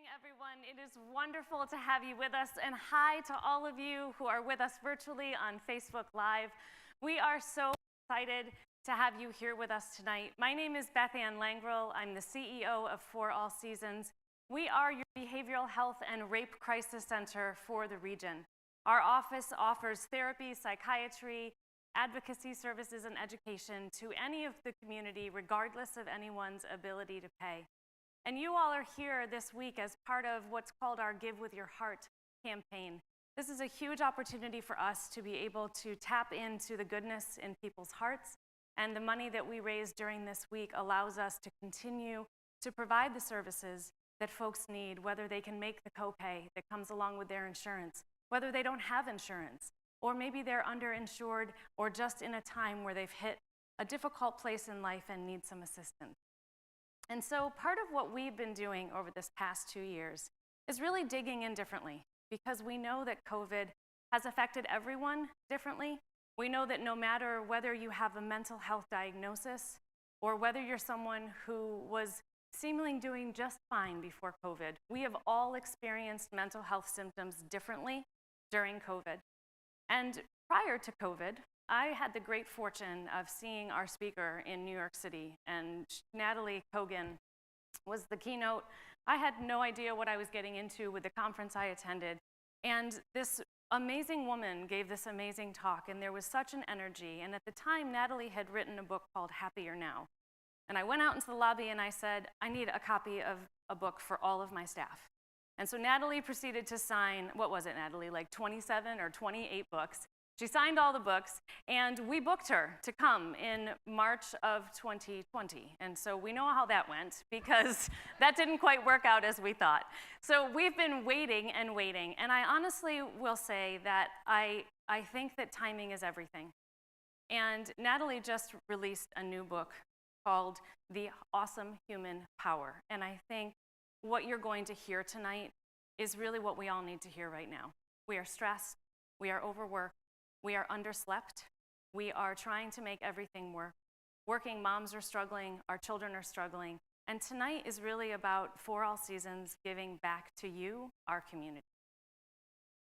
evening, everyone. It is wonderful to have you with us, and hi to all of you who are with us virtually on Facebook Live. We are so excited to have you here with us tonight. My name is Beth Ann Langrel. I'm the CEO of For All Seasons. We are your behavioral health and rape crisis center for the region. Our office offers therapy, psychiatry, advocacy services, and education to any of the community, regardless of anyone's ability to pay. And you all are here this week as part of what's called our Give With Your Heart campaign. This is a huge opportunity for us to be able to tap into the goodness in people's hearts, and the money that we raise during this week allows us to continue to provide the services that folks need, whether they can make the copay that comes along with their insurance, whether they don't have insurance, or maybe they're underinsured, or just in a time where they've hit a difficult place in life and need some assistance. And so part of what we've been doing over this past 2 years is really digging in differently, because we know that COVID has affected everyone differently. We know that no matter whether you have a mental health diagnosis or whether you're someone who was seemingly doing just fine before COVID, we have all experienced mental health symptoms differently during COVID. And prior to COVID, I had the great fortune of seeing our speaker in New York City, and Nataly Kogan was the keynote. I had no idea what I was getting into with the conference I attended, and this amazing woman gave this amazing talk, and there was such an energy. And at the time, Nataly had written a book called Happier Now. And I went out into the lobby and I said, I need a copy of a book for all of my staff. And so Nataly proceeded to sign, what was it, Nataly, like 27 or 28 books. She signed all the books, and we booked her to come in March of 2020. And so we know how that went, because that didn't quite work out as we thought. So we've been waiting and waiting, and I honestly will say that I think that timing is everything. And Nataly just released a new book called The Awesome Human Power. And I think what you're going to hear tonight is really what we all need to hear right now. We are stressed, we are overworked, we are underslept, we are trying to make everything work. Working moms are struggling, our children are struggling, and tonight is really about For All Seasons giving back to you, our community.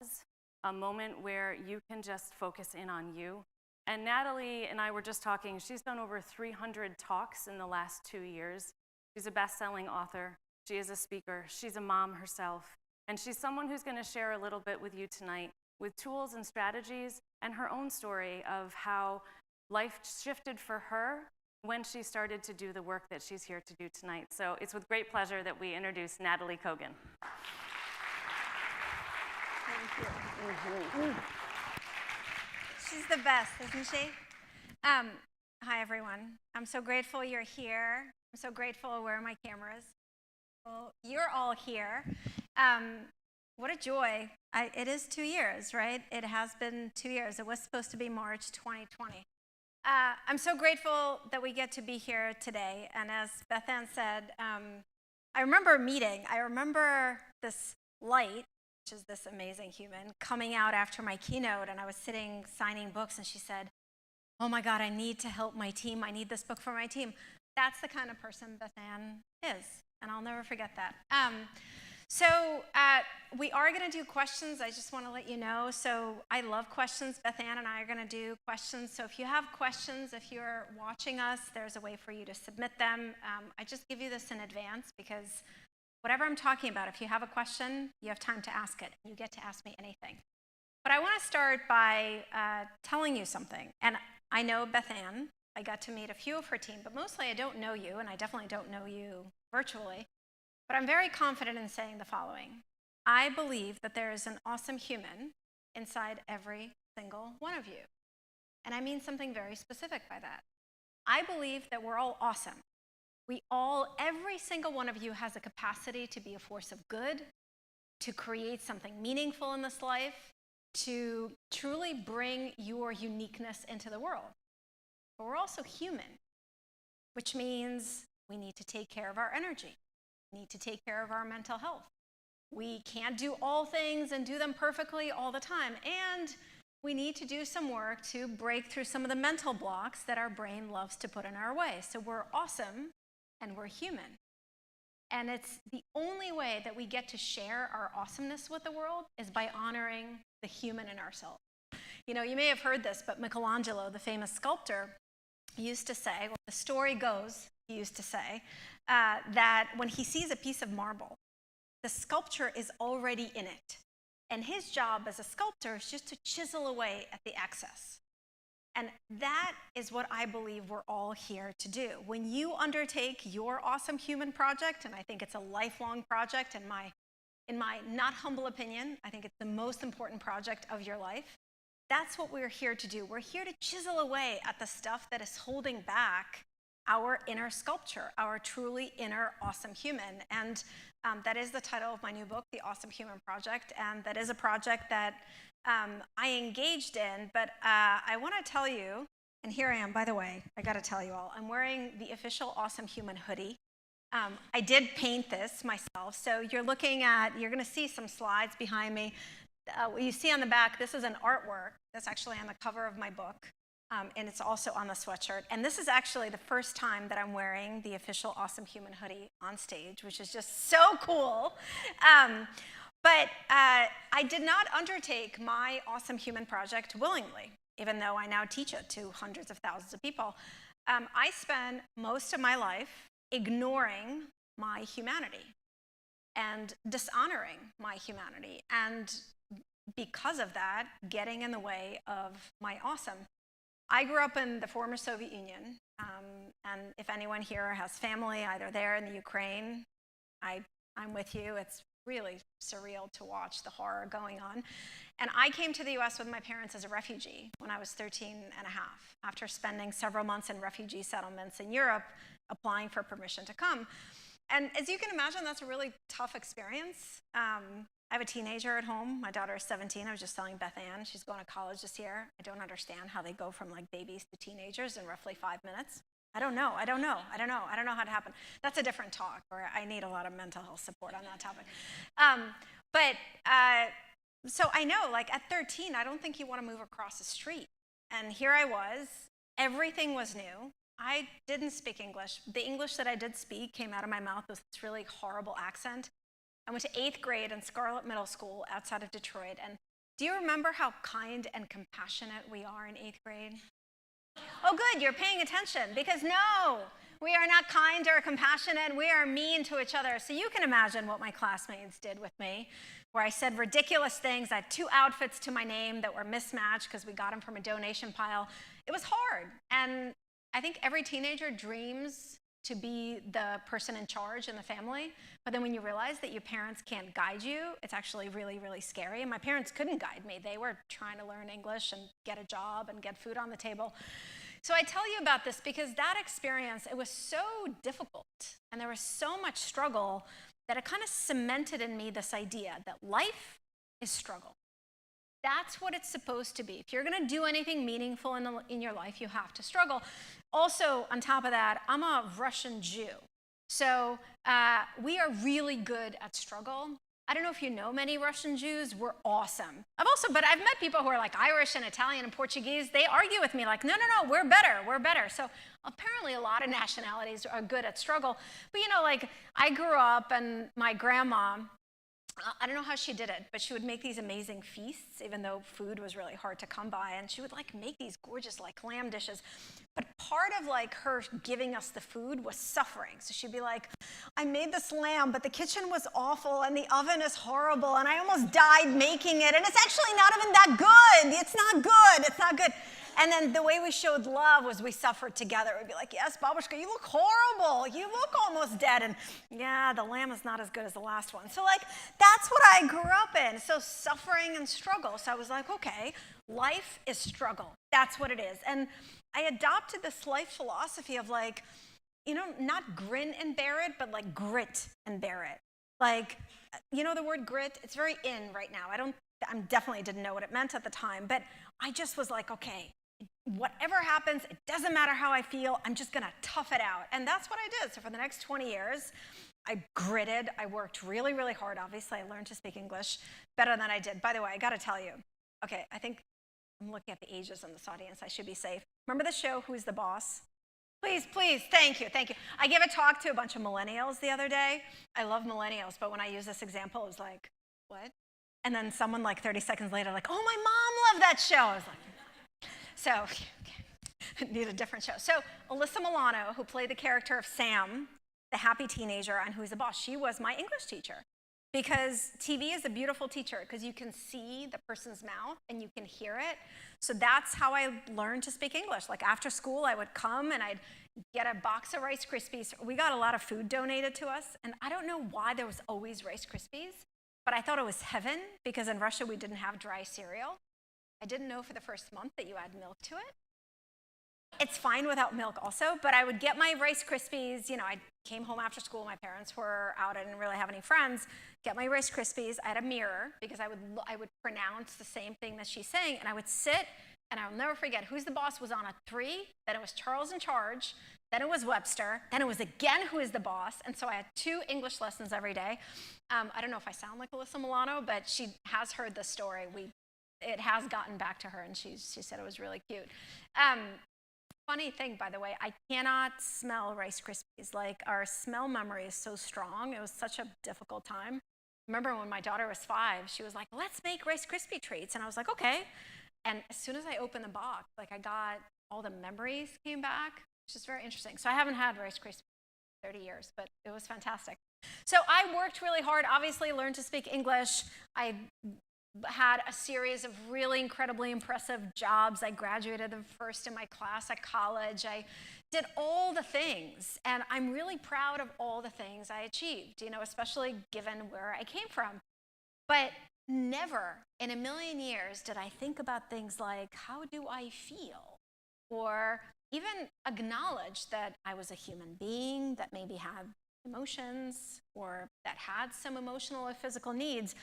It's a moment where you can just focus in on you. And Nataly and I were just talking, she's done over 300 talks in the last 2 years. She's a best-selling author, she is a speaker, she's a mom herself, and she's someone who's going to share a little bit with you tonight with tools and strategies and her own story of how life shifted for her when she started to do the work that she's here to do tonight. So it's with great pleasure that we introduce Nataly Kogan. Thank you. She's the best, isn't she? Hi, everyone. I'm so grateful you're here. I'm so grateful. Where are my cameras? Well, you're all here. What a joy. It is 2 years, right? It has been 2 years. It was supposed to be March 2020. I'm so grateful that we get to be here today. And as Beth Ann said, I remember a meeting. I remember this light, which is this amazing human, coming out after my keynote, and I was sitting signing books, and she said, oh my God, I need to help my team. I need this book for my team. That's the kind of person Beth Ann is, and I'll never forget that. We are going to do questions. I just want to let you know. So I love questions. Beth Ann and I are going to do questions. So if you have questions, if you're watching us, there's a way for you to submit them. I just give you this in advance, because whatever I'm talking about, if you have a question, you have time to ask it. You get to ask me anything. But I want to start by telling you something. And I know Beth Ann. I got to meet a few of her team, but mostly I don't know you, and I definitely don't know you virtually. But I'm very confident in saying the following. I believe that there is an awesome human inside every single one of you. And I mean something very specific by that. I believe that we're all awesome. Every single one of you has a capacity to be a force of good, to create something meaningful in this life, to truly bring your uniqueness into the world. But we're also human, which means we need to take care of our energy. We need to take care of our mental health. We can't do all things and do them perfectly all the time. And we need to do some work to break through some of the mental blocks that our brain loves to put in our way. So we're awesome and we're human. And it's the only way that we get to share our awesomeness with the world is by honoring the human in ourselves. You know, you may have heard this, but Michelangelo, the famous sculptor, used to say, well, the story goes, he used to say, that when he sees a piece of marble, the sculpture is already in it. And his job as a sculptor is just to chisel away at the excess. And that is what I believe we're all here to do. When you undertake your awesome human project, and I think it's a lifelong project, in my not humble opinion, I think it's the most important project of your life, that's what we're here to do. We're here to chisel away at the stuff that is holding back our inner sculpture, our truly inner awesome human. And that is the title of my new book, The Awesome Human Project, and that is a project that I engaged in, but I want to tell you, and here I am, by the way, I got to tell you all, I'm wearing the official Awesome Human hoodie. I did paint this myself, so you're going to see some slides behind me. What you see on the back, this is an artwork that's actually on the cover of my book, and it's also on the sweatshirt. And this is actually the first time that I'm wearing the official Awesome Human hoodie on stage, which is just so cool. But I did not undertake my Awesome Human project willingly, even though I now teach it to hundreds of thousands of people. I spent most of my life ignoring my humanity and dishonoring my humanity, and because of that, getting in the way of my awesome. I grew up in the former Soviet Union, and if anyone here has family either there in the Ukraine, I'm with you. It's really surreal to watch the horror going on. And I came to the US with my parents as a refugee when I was 13 and a half, after spending several months in refugee settlements in Europe, applying for permission to come. And as you can imagine, that's a really tough experience. I have a teenager at home. My daughter is 17. I was just telling Beth Ann, she's going to college this year. I don't understand how they go from like babies to teenagers in roughly 5 minutes. I don't know how it happened. That's a different talk, or I need a lot of mental health support on that topic. So I know, like at 13, I don't think you want to move across the street. And here I was, everything was new. I didn't speak English. The English that I did speak came out of my mouth with this really horrible accent. I went to 8th grade in Scarlet Middle School outside of Detroit. And do you remember how kind and compassionate we are in 8th grade? Oh, good, you're paying attention, because no, we are not kind or compassionate. We are mean to each other. So you can imagine what my classmates did with me, where I said ridiculous things. I had 2 outfits to my name that were mismatched because we got them from a donation pile. It was hard. And I think every teenager dreams to be the person in charge in the family. But then when you realize that your parents can't guide you, it's actually really, really scary. And my parents couldn't guide me. They were trying to learn English and get a job and get food on the table. So I tell you about this because that experience, it was so difficult. And there was so much struggle that it kind of cemented in me this idea that life is struggle. That's what it's supposed to be. If you're going to do anything meaningful in your life, you have to struggle. Also, on top of that, I'm a Russian Jew. So we are really good at struggle. I don't know if you know many Russian Jews. We're awesome. But I've met people who are like Irish and Italian and Portuguese. They argue with me like, no, we're better. So apparently a lot of nationalities are good at struggle. But you know, like I grew up and my grandma, I don't know how she did it, but she would make these amazing feasts, even though food was really hard to come by. And she would like make these gorgeous like lamb dishes. But part of like her giving us the food was suffering. So she'd be like, I made this lamb, but the kitchen was awful and the oven is horrible and I almost died making it. And it's actually not even that good. It's not good. And then the way we showed love was we suffered together. We'd be like, yes, Babushka, you look horrible. You look almost dead. And yeah, the lamb is not as good as the last one. So like, that's what I grew up in. So suffering and struggle. So I was like, okay, life is struggle. That's what it is. And I adopted this life philosophy of like, you know, not grin and bear it, but like grit and bear it. Like, you know the word grit? It's very in right now. I definitely didn't know what it meant at the time, but I just was like, okay, whatever happens, it doesn't matter how I feel, I'm just gonna tough it out. And that's what I did. So for the next 20 years, I gritted. I worked really, really hard. Obviously, I learned to speak English better than I did. By the way, I gotta tell you, okay, I think I'm looking at the ages in this audience. I should be safe. Remember the show, Who's the Boss? Please, please, thank you, thank you. I gave a talk to a bunch of millennials the other day. I love millennials, but when I use this example, it was like, what? And then someone like 30 seconds later, like, oh, my mom loved that show. I was like, so, okay. Need a different show. So Alyssa Milano, who played the character of Sam, the happy teenager on Who's the Boss, she was my English teacher. Because TV is a beautiful teacher because you can see the person's mouth and you can hear it. So that's how I learned to speak English. Like after school, I would come and I'd get a box of Rice Krispies. We got a lot of food donated to us. And I don't know why there was always Rice Krispies, but I thought it was heaven because in Russia we didn't have dry cereal. I didn't know for the first month that you add milk to it. It's fine without milk also, but I would get my Rice Krispies. You know, I came home after school. My parents were out. I didn't really have any friends. Get my Rice Krispies. I had a mirror because I would pronounce the same thing that she's saying, and I would sit, and I'll never forget, Who's the Boss was on at 3, then it was Charles in Charge, then it was Webster, then it was again Who is the Boss, and so I had 2 English lessons every day. I don't know if I sound like Alyssa Milano, but she has heard the story. It has gotten back to her, and she said it was really cute. Funny thing, by the way, I cannot smell Rice Krispies. Like, our smell memory is so strong. It was such a difficult time. Remember when my daughter was 5, she was like, let's make Rice Krispie treats. And I was like, okay. And as soon as I opened the box, like I got all the memories came back, which is very interesting. So I haven't had Rice Krispies in 30 years, but it was fantastic. So I worked really hard, obviously learned to speak English. I had a series of really incredibly impressive jobs. I graduated the first in my class at college. I did all the things, and I'm really proud of all the things I achieved, you know, especially given where I came from. But never in a million years did I think about things like, how do I feel? Or even acknowledge that I was a human being that maybe had emotions or that had some emotional or physical needs.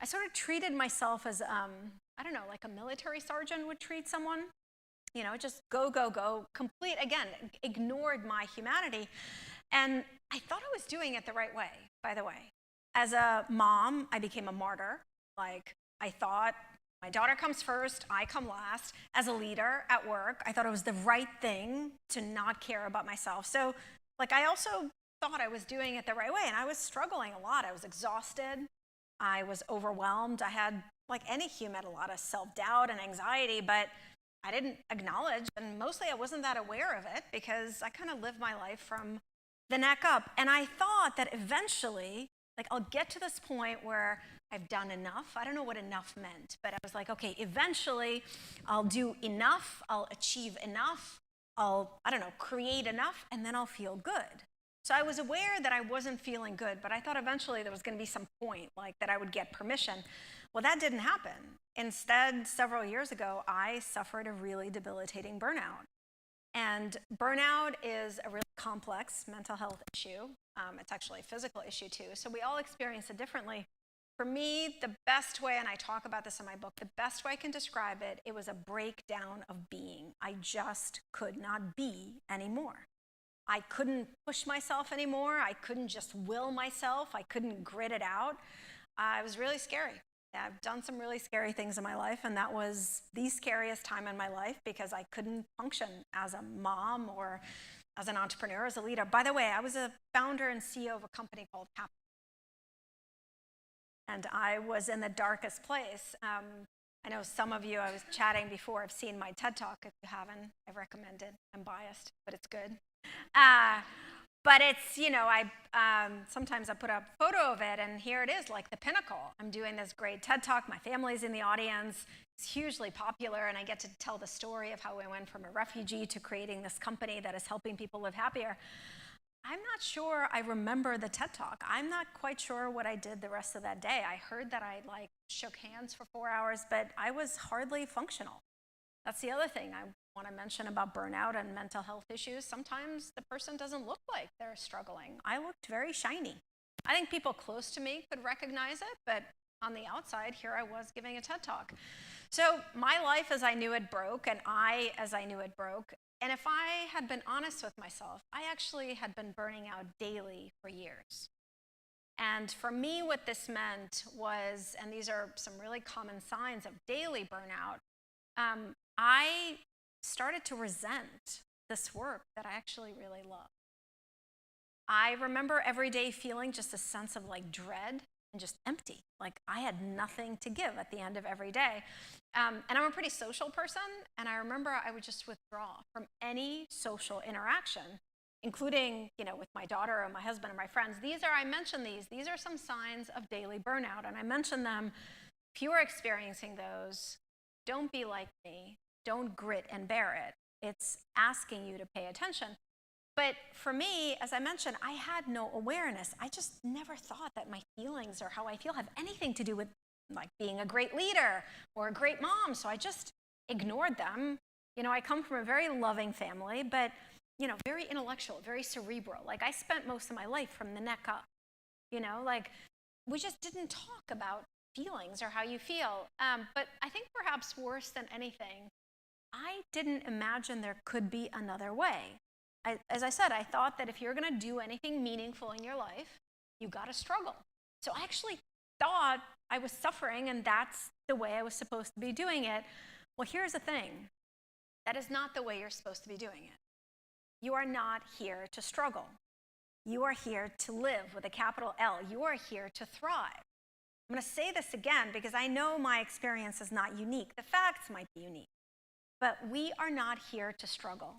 I sort of treated myself as, I don't know, like a military sergeant would treat someone. You know, just go, go, go, complete, again, ignored my humanity. And I thought I was doing it the right way, by the way. As a mom, I became a martyr. Like, I thought my daughter comes first, I come last. As a leader at work, I thought it was the right thing to not care about myself. So, like, I also thought I was doing it the right way, and I was struggling a lot. I was exhausted. I was overwhelmed. I had, like any human, a lot of self-doubt and anxiety, but I didn't acknowledge, and mostly I wasn't that aware of it because I kind of lived my life from the neck up. And I thought that eventually, like, I'll get to this point where I've done enough. I don't know what enough meant, but I was like, okay, eventually I'll do enough, I'll achieve enough, I don't know, create enough, and then I'll feel good. So I was aware that I wasn't feeling good, but I thought eventually there was going to be some point, like that I would get permission. Well, that didn't happen. Instead, several years ago, I suffered a really debilitating burnout. And burnout is a really complex mental health issue. It's actually a physical issue too, so we all experience it differently. For me, the best way, and I talk about this in my book, the best way I can describe it, it was a breakdown of being. I just could not be anymore. I couldn't push myself anymore. I couldn't just will myself. I couldn't grit it out. It was really scary. I've done some really scary things in my life, and that was the scariest time in my life because I couldn't function as a mom or as an entrepreneur, as a leader. By the way, I was a founder and CEO of a company called Avalon. And I was in the darkest place. I know some of you, I was chatting before, have seen my TED Talk. If you haven't, I recommend it. I'm biased, but it's good. But it's, you know, sometimes I put up a photo of it, and here it is, like the pinnacle. I'm doing this great TED Talk. My family's in the audience. It's hugely popular, and I get to tell the story of how I went from a refugee to creating this company that is helping people live happier. I'm not sure I remember the TED Talk. I'm not quite sure what I did the rest of that day. I heard that I shook hands for 4 hours, but I was hardly functional. That's the other thing I want to mention about burnout and mental health issues. Sometimes the person doesn't look like they're struggling. I looked very shiny. I think people close to me could recognize it, but on the outside, here I was giving a TED Talk. So my life as I knew it broke, and I as I knew it broke. And if I had been honest with myself, I actually had been burning out daily for years. And for me, what this meant was, and these are some really common signs of daily burnout, I started to resent this work that I actually really love. I remember every day feeling just a sense of like dread and just empty. Like I had nothing to give at the end of every day. And I'm a pretty social person, and I remember I would just withdraw from any social interaction, including, with my daughter or my husband or my friends. I mentioned these are some signs of daily burnout, and I mentioned them. If you are experiencing those, don't be like me. Don't grit and bear it. It's asking you to pay attention. But for me, as I mentioned, I had no awareness. I just never thought that my feelings or how I feel have anything to do with like being a great leader or a great mom. So I just ignored them. I come from a very loving family, but, very intellectual, very cerebral. Like I spent most of my life from the neck up, like we just didn't talk about feelings or how you feel. But I think perhaps worse than anything, I didn't imagine there could be another way. As I said, I thought that if you're going to do anything meaningful in your life, you got to struggle. So I actually thought I was suffering, and that's the way I was supposed to be doing it. Well, here's the thing. That is not the way you're supposed to be doing it. You are not here to struggle. You are here to live with a capital L. You are here to thrive. I'm going to say this again because I know my experience is not unique. The facts might be unique. But we are not here to struggle.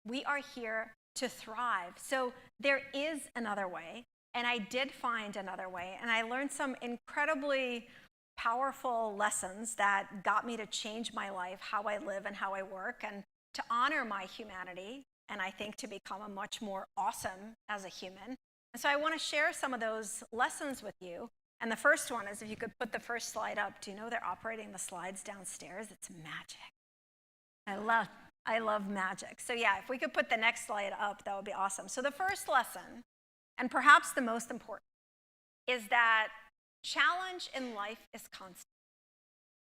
We are here to thrive. So there is another way, and I did find another way, and I learned some incredibly powerful lessons that got me to change my life, how I live and how I work, and to honor my humanity, and I think to become a much more awesome as a human. And so I want to share some of those lessons with you. And the first one is, if you could put the first slide up. Do you know they're operating the slides downstairs? It's magic. I love magic. So yeah, if we could put the next slide up, that would be awesome. So the first lesson, and perhaps the most important, is that challenge in life is constant.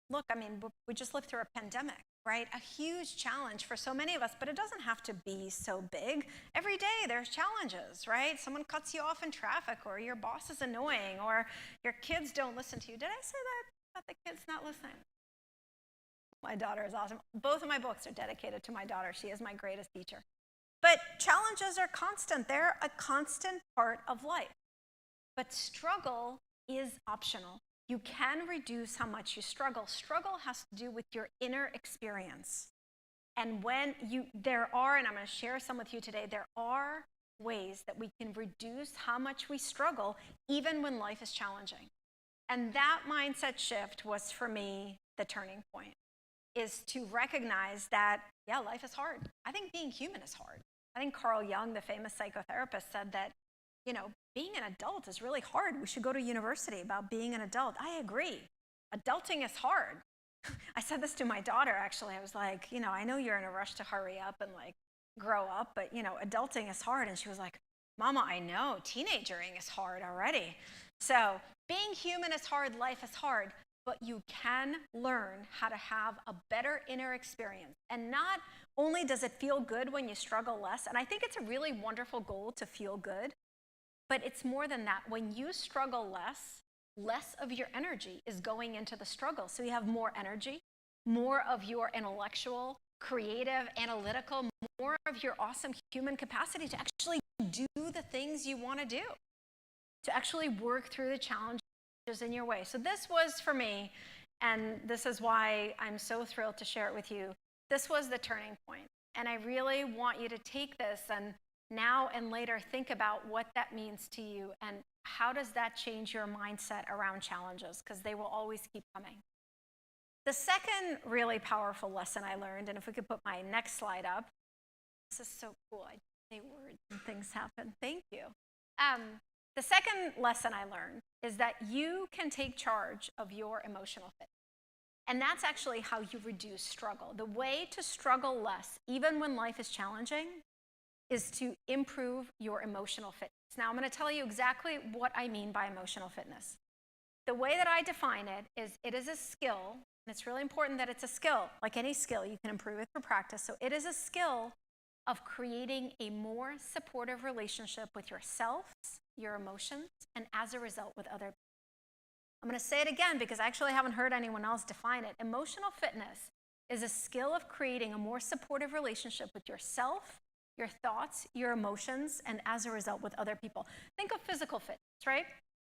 Look, we just lived through a pandemic, right? A huge challenge for so many of us, but it doesn't have to be so big. Every day there's challenges, right? Someone cuts you off in traffic, or your boss is annoying, or your kids don't listen to you. Did I say that about the kids not listening? My daughter is awesome. Both of my books are dedicated to my daughter. She is my greatest teacher. But challenges are constant. They're a constant part of life. But struggle is optional. You can reduce how much you struggle. Struggle has to do with your inner experience. And there are, and I'm going to share some with you today, there are ways that we can reduce how much we struggle even when life is challenging. And that mindset shift was, for me, the turning point. Is to recognize that, yeah, life is hard. I think being human is hard. I think Carl Jung, the famous psychotherapist, said that, being an adult is really hard. We should go to university about being an adult. I agree. Adulting is hard. I said this to my daughter, actually. I was like, I know you're in a rush to hurry up and like grow up, but adulting is hard. And she was like, Mama, I know, teenagering is hard already. So being human is hard, life is hard. But you can learn how to have a better inner experience. And not only does it feel good when you struggle less, and I think it's a really wonderful goal to feel good, but it's more than that. When you struggle less of your energy is going into the struggle. So you have more energy, more of your intellectual, creative, analytical, more of your awesome human capacity to actually do the things you want to do, to actually work through the challenges in your way. So this was for me, and this is why I'm so thrilled to share it with you. This was the turning point. And I really want you to take this and now and later think about what that means to you and how does that change your mindset around challenges, because they will always keep coming. The second really powerful lesson I learned, and if we could put my next slide up. This is so cool. I say words and things happen. Thank you. The second lesson I learned is that you can take charge of your emotional fitness. And that's actually how you reduce struggle. The way to struggle less, even when life is challenging, is to improve your emotional fitness. Now, I'm going to tell you exactly what I mean by emotional fitness. The way that I define it is a skill, and it's really important that it's a skill. Like any skill, you can improve it through practice. So it is a skill of creating a more supportive relationship with yourself, your emotions, and as a result with other people. I'm going to say it again because I actually haven't heard anyone else define it. Emotional fitness is a skill of creating a more supportive relationship with yourself, your thoughts, your emotions, and as a result with other people. Think of physical fitness, right?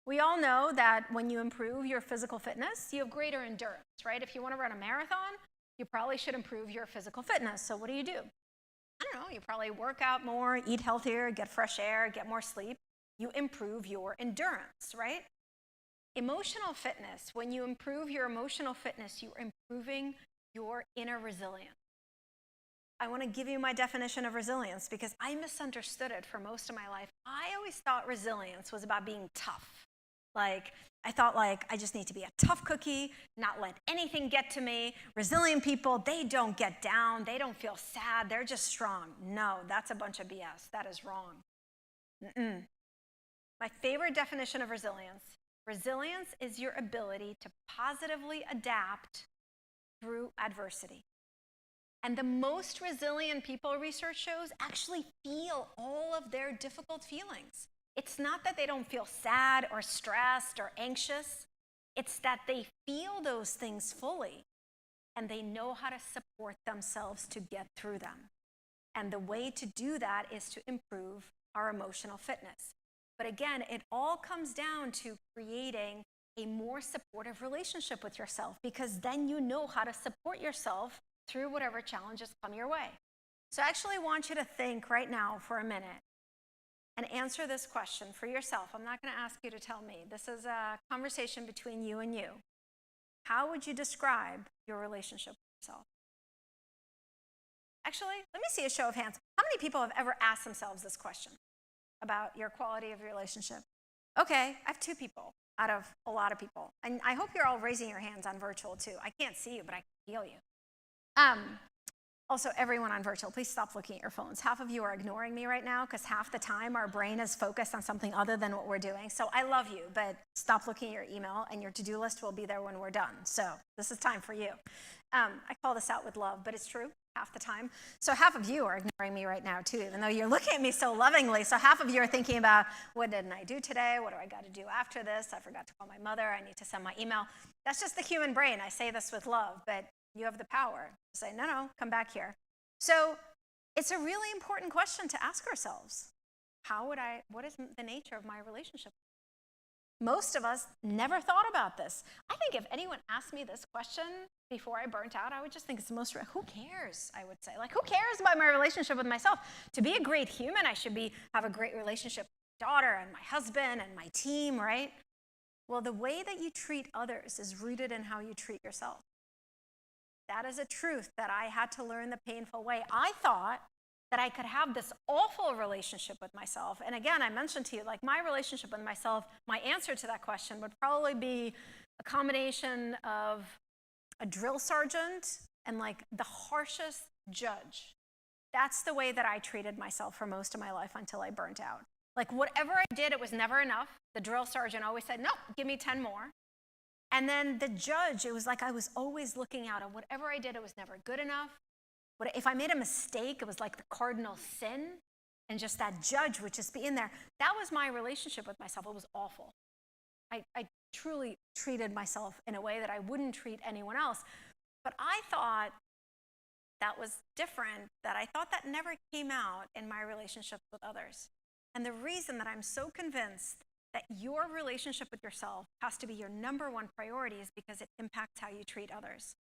We all know that when you improve your physical fitness, you have greater endurance, right? If you want to run a marathon, you probably should improve your physical fitness. So what do? I don't know, you probably work out more, eat healthier, get fresh air, get more sleep. You improve your endurance, right? Emotional fitness, when you improve your emotional fitness, you're improving your inner resilience. I want to give you my definition of resilience because I misunderstood it for most of my life. I always thought resilience was about being tough. I thought I just need to be a tough cookie, not let anything get to me. Resilient people, they don't get down, they don't feel sad, they're just strong. No, that's a bunch of BS. That is wrong. My favorite definition of resilience is your ability to positively adapt through adversity. And the most resilient people, research shows, actually feel all of their difficult feelings. It's not that they don't feel sad or stressed or anxious. It's that they feel those things fully and they know how to support themselves to get through them. And the way to do that is to improve our emotional fitness. But again, it all comes down to creating a more supportive relationship with yourself because then you know how to support yourself through whatever challenges come your way. So I actually want you to think right now for a minute and answer this question for yourself. I'm not going to ask you to tell me. This is a conversation between you and you. How would you describe your relationship with yourself? Actually, let me see a show of hands. How many people have ever asked themselves this question about your quality of your relationship? Okay, I have 2 people out of a lot of people. And I hope you're all raising your hands on virtual too. I can't see you, but I can feel you. Also, everyone on virtual, please stop looking at your phones. Half of you are ignoring me right now because half the time our brain is focused on something other than what we're doing. So I love you, but stop looking at your email and your to-do list will be there when we're done. So this is time for you. I call this out with love, but it's true half the time. So half of you are ignoring me right now too, even though you're looking at me so lovingly. So half of you are thinking about, what didn't I do today? What do I got to do after this? I forgot to call my mother. I need to send my email. That's just the human brain. I say this with love, but you have the power to say, no, come back here. So it's a really important question to ask ourselves. What is the nature of my relationship? Most of us never thought about this. I think if anyone asked me this question before I burnt out, I would just think it's the most, who cares, I would say. Who cares about my relationship with myself? To be a great human, I should have a great relationship with my daughter and my husband and my team, right? Well, the way that you treat others is rooted in how you treat yourself. That is a truth that I had to learn the painful way. I thought that I could have this awful relationship with myself. And again, I mentioned to you, my relationship with myself, my answer to that question would probably be a combination of a drill sergeant and the harshest judge. That's the way that I treated myself for most of my life until I burnt out. Whatever I did, it was never enough. The drill sergeant always said, no, give me 10 more. And then the judge, it was I was always looking out, and whatever I did, it was never good enough. If I made a mistake, it was like the cardinal sin, and just that judge would just be in there. That was my relationship with myself. It was awful. I truly treated myself in a way that I wouldn't treat anyone else. But I thought that was different, that I thought that never came out in my relationships with others. And the reason that I'm so convinced that your relationship with yourself has to be your number one priority is because it impacts how you treat others.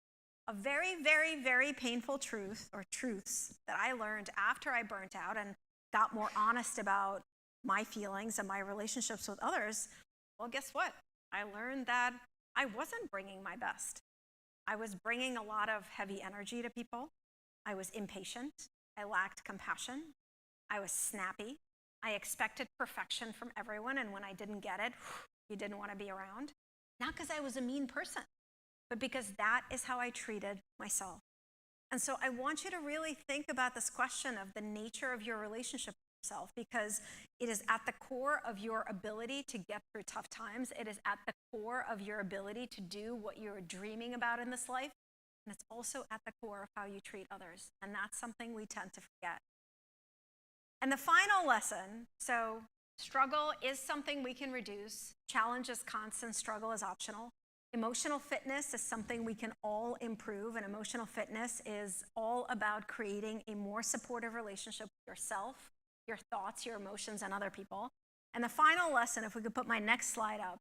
A very, very, very painful truth, or truths, that I learned after I burnt out and got more honest about my feelings and my relationships with others, well, guess what? I learned that I wasn't bringing my best. I was bringing a lot of heavy energy to people. I was impatient. I lacked compassion. I was snappy. I expected perfection from everyone, and when I didn't get it, you didn't want to be around. Not because I was a mean person, but because that is how I treated myself. And so I want you to really think about this question of the nature of your relationship with yourself, because it is at the core of your ability to get through tough times. It is at the core of your ability to do what you're dreaming about in this life. And it's also at the core of how you treat others. And that's something we tend to forget. And the final lesson, so struggle is something we can reduce. Challenge is constant, struggle is optional. Emotional fitness is something we can all improve, and emotional fitness is all about creating a more supportive relationship with yourself, your thoughts, your emotions, and other people. And the final lesson, if we could put my next slide up,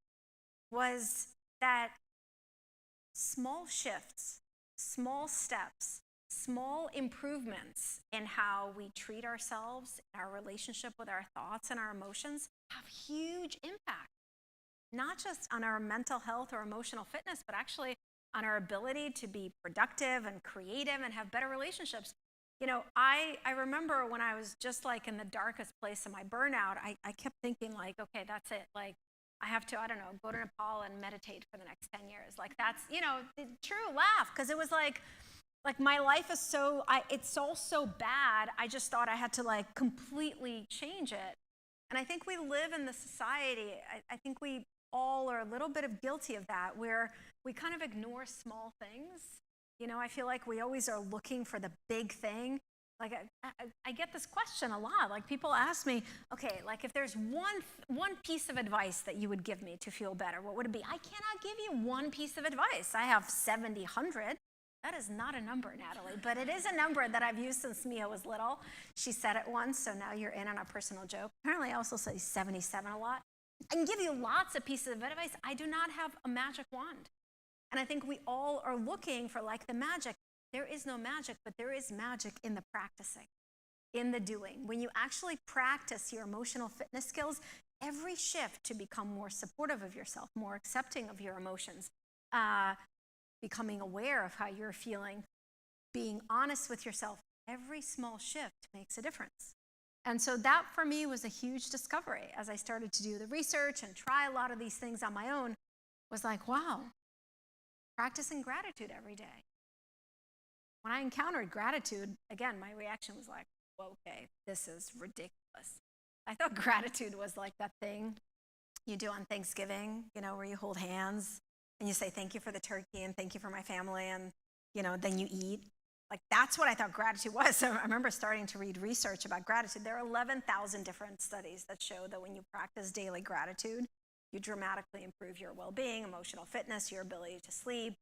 was that small shifts, small steps, small improvements in how we treat ourselves, our relationship with our thoughts and our emotions have huge impact. Not just on our mental health or emotional fitness, but actually on our ability to be productive and creative and have better relationships. You know, I remember when I was just like in the darkest place of my burnout, I kept thinking like, okay, that's it. Like, I have to, I don't know, go to Nepal and meditate for the next 10 years. Like, that's, you know, true, laugh. Because it was like my life is so, it's all so bad. I just thought I had to like completely change it. And I think we live in the society, I think we all are a little bit of guilty of that, where we kind of ignore small things. You know, I feel like we always are looking for the big thing. Like I get this question a lot. Like people ask me, okay, like if there's one piece of advice that you would give me to feel better, what would it be? I cannot give you one piece of advice. I have 70, 100. That is not a number, Natalie, but it is a number that I've used since Mia was little. She said it once, so now you're in on a personal joke. Apparently I also say 77 a lot. I can give you lots of pieces of advice. I do not have a magic wand. And I think we all are looking for like the magic. There is no magic, but there is magic in the practicing, in the doing. When you actually practice your emotional fitness skills, every shift to become more supportive of yourself, more accepting of your emotions, becoming aware of how you're feeling, being honest with yourself, every small shift makes a difference. And so that for me was a huge discovery as I started to do the research and try a lot of these things on my own, was like, wow, practicing gratitude every day. When I encountered gratitude, again, my reaction was like, okay, this is ridiculous. I thought gratitude was like that thing you do on Thanksgiving, you know, where you hold hands and you say, thank you for the turkey and thank you for my family, and, you know, then you eat. Like, that's what I thought gratitude was. So I remember starting to read research about gratitude. There are 11,000 different studies that show that when you practice daily gratitude, you dramatically improve your well-being, emotional fitness, your ability to sleep,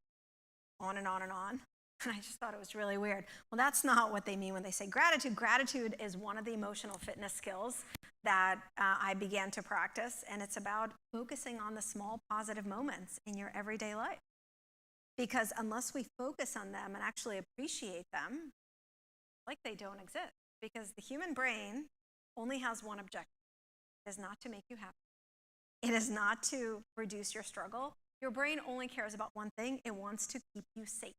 on and on and on. And I just thought it was really weird. Well, that's not what they mean when they say gratitude. Gratitude is one of the emotional fitness skills that I began to practice, and it's about focusing on the small positive moments in your everyday life. Because unless we focus on them and actually appreciate them, like they don't exist. Because the human brain only has one objective. It is not to make you happy. It is not to reduce your struggle. Your brain only cares about one thing. It wants to keep you safe.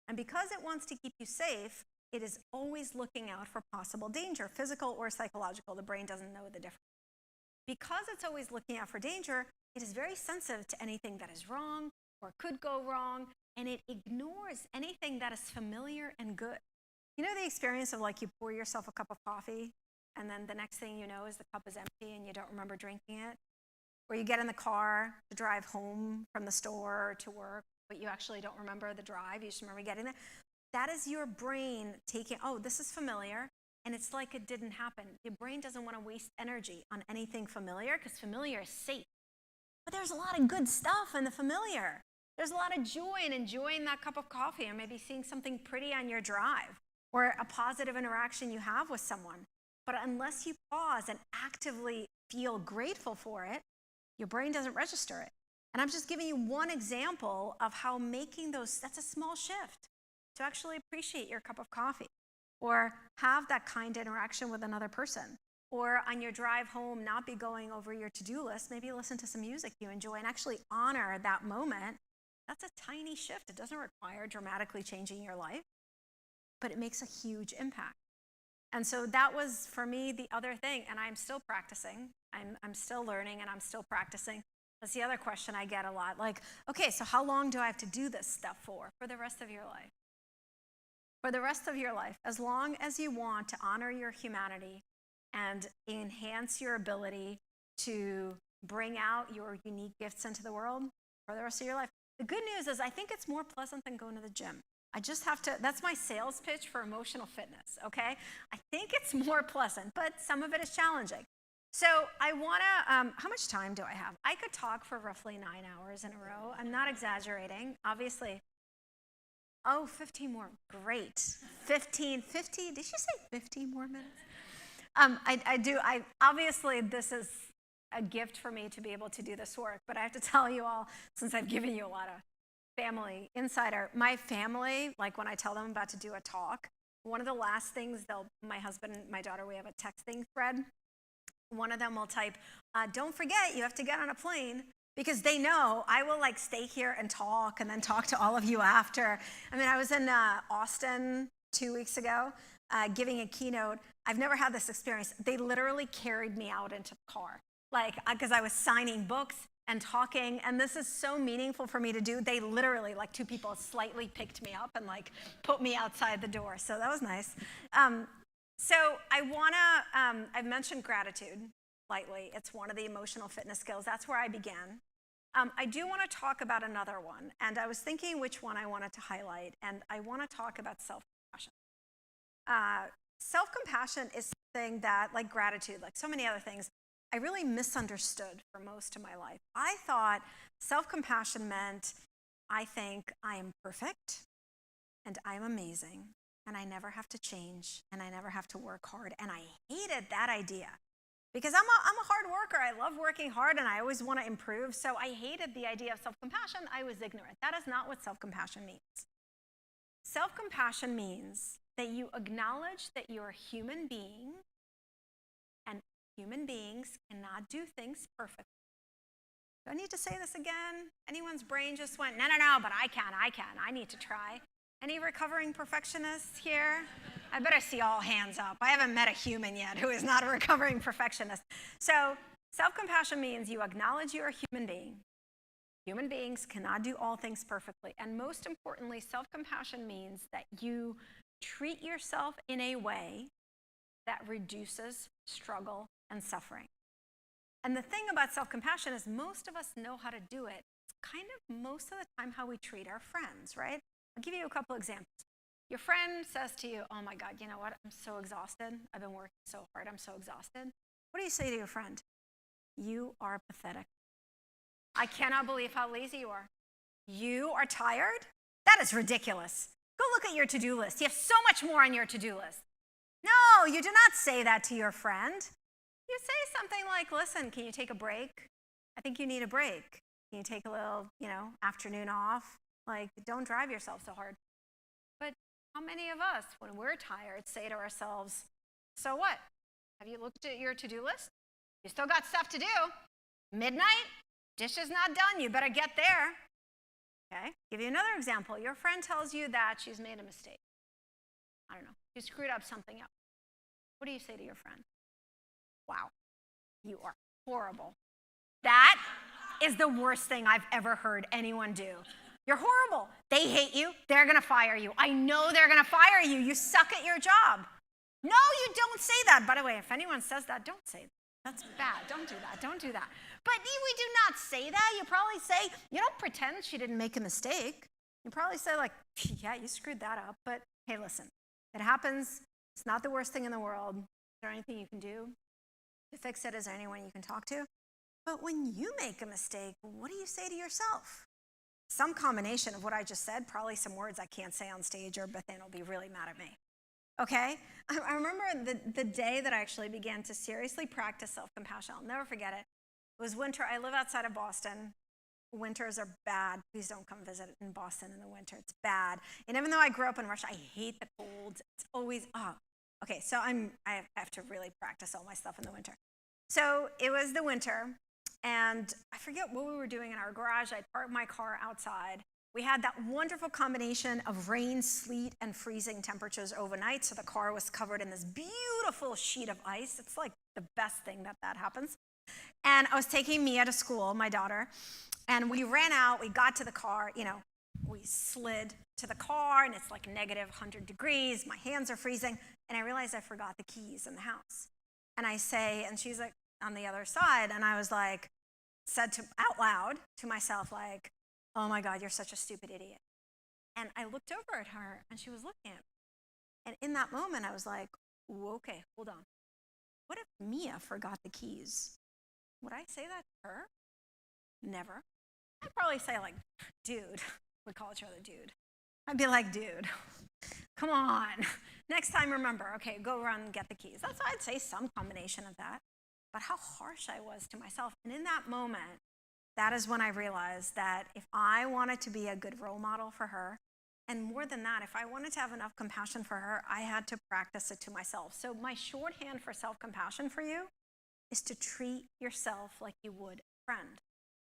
And because it wants to keep you safe, it is always looking out for possible danger, physical or psychological. The brain doesn't know the difference. Because it's always looking out for danger, it is very sensitive to anything that is wrong or could go wrong, and it ignores anything that is familiar and good. You know the experience of like you pour yourself a cup of coffee, and then the next thing you know is the cup is empty and you don't remember drinking it? Or you get in the car to drive home from the store or to work, but you actually don't remember the drive, you just remember getting there. That is your brain taking, oh, this is familiar, and it's like it didn't happen. Your brain doesn't want to waste energy on anything familiar because familiar is safe. But there's a lot of good stuff in the familiar. There's a lot of joy in enjoying that cup of coffee, or maybe seeing something pretty on your drive, or a positive interaction you have with someone. But unless you pause and actively feel grateful for it, your brain doesn't register it. And I'm just giving you one example of how making those, that's a small shift to actually appreciate your cup of coffee, or have that kind interaction with another person. Or on your drive home, not be going over your to-do list, maybe listen to some music you enjoy and actually honor that moment. That's a tiny shift. It doesn't require dramatically changing your life, but it makes a huge impact. And so that was, for me, the other thing, and I'm still practicing. I'm still learning, and I'm still practicing. That's the other question I get a lot. Like, okay, so how long do I have to do this stuff for? For the rest of your life. For the rest of your life. As long as you want to honor your humanity and enhance your ability to bring out your unique gifts into the world for the rest of your life. The good news is I think it's more pleasant than going to the gym. I just have to, that's my sales pitch for emotional fitness, okay? I think it's more pleasant, but some of it is challenging. So I want to, how much time do I have? I could talk for roughly 9 hours in a row. I'm not exaggerating, obviously. Oh, 15 more, great. 15, did you say 15 more minutes? Obviously this is a gift for me to be able to do this work, but I have to tell you all, since I've given you a lot of family insider, my family, like when I tell them I'm about to do a talk, one of the last things my husband and my daughter, we have a texting thread. One of them will type, don't forget, you have to get on a plane, because they know I will like stay here and talk and then talk to all of you after. I mean, I was in Austin 2 weeks ago giving a keynote. I've never had this experience. They literally carried me out into the car, like, because I was signing books and talking, and this is so meaningful for me to do. They literally, like 2 people slightly picked me up and like put me outside the door, so that was nice. So I wanna, I've mentioned gratitude lightly. It's one of the emotional fitness skills. That's where I began. I do want to talk about another one, and I was thinking which one I wanted to highlight, and I want to talk about self-compassion. Self-compassion is something that, like gratitude, like so many other things, I really misunderstood for most of my life. I thought self-compassion meant I think I am perfect, and I'm amazing, and I never have to change, and I never have to work hard, and I hated that idea. Because I'm a hard worker. I love working hard, and I always want to improve. So I hated the idea of self-compassion. I was ignorant. That is not what self-compassion means. Self-compassion means that you acknowledge that you're a human being, and human beings cannot do things perfectly. Do I need to say this again? Anyone's brain just went, no, but I can. I need to try. Any recovering perfectionists here? I better see all hands up. I haven't met a human yet who is not a recovering perfectionist. So self-compassion means you acknowledge you're a human being. Human beings cannot do all things perfectly. And most importantly, self-compassion means that you treat yourself in a way that reduces struggle and suffering. And the thing about self-compassion is most of us know how to do it. It's kind of most of the time how we treat our friends, right? I'll give you a couple examples. Your friend says to you, oh my God, you know what? I'm so exhausted. I've been working so hard. I'm so exhausted. What do you say to your friend? You are pathetic. I cannot believe how lazy you are. You are tired? That is ridiculous. Go look at your to-do list. You have so much more on your to-do list. No, you do not say that to your friend. You say something like, listen, can you take a break? I think you need a break. Can you take a little, afternoon off? Like, don't drive yourself so hard. But how many of us, when we're tired, say to ourselves, so what? Have you looked at your to-do list? You still got stuff to do. Midnight, dishes not done, you better get there. Okay, give you another example. Your friend tells you that she's made a mistake. I don't know, she screwed up something else. What do you say to your friend? Wow, you are horrible. That is the worst thing I've ever heard anyone do. You're horrible. They hate you. They're going to fire you. I know they're going to fire you. You suck at your job. No, you don't say that. By the way, if anyone says that, don't say that. That's bad. Don't do that. Don't do that. But we do not say that. You probably say, you don't pretend she didn't make a mistake. You probably say like, yeah, you screwed that up. But hey, listen, it happens. It's not the worst thing in the world. Is there anything you can do to fix it? Is there anyone you can talk to? But when you make a mistake, what do you say to yourself? Some combination of what I just said, probably some words I can't say on stage, or Bethan will be really mad at me. Okay? I remember the day that I actually began to seriously practice self-compassion. I'll never forget it. It was winter. I live outside of Boston. Winters are bad. Please don't come visit in Boston in the winter. It's bad. And even though I grew up in Russia, I hate the cold. It's always, okay, so I have to really practice all my stuff in the winter. So it was the winter. And I forget what we were doing in our garage. I parked my car outside. We had that wonderful combination of rain, sleet, and freezing temperatures overnight. So the car was covered in this beautiful sheet of ice. It's like the best thing that happens. And I was taking Mia to school, my daughter. And we ran out. We got to the car. We slid to the car, and it's like negative 100 degrees. My hands are freezing. And I realized I forgot the keys in the house. And I say, and she's like, on the other side, and I was like, said out loud to myself, like, oh my God, you're such a stupid idiot. And I looked over at her, and she was looking at me. And in that moment, I was like, ooh, okay, hold on. What if Mia forgot the keys. Would I say that to her? Never. I'd probably say like, dude. We call each other dude. I'd be like, dude, come on. Next time, remember, okay, go run and get the keys. That's why I'd say some combination of that. But how harsh I was to myself. And in that moment, that is when I realized that if I wanted to be a good role model for her, and more than that, if I wanted to have enough compassion for her, I had to practice it to myself. So my shorthand for self-compassion for you is to treat yourself like you would a friend.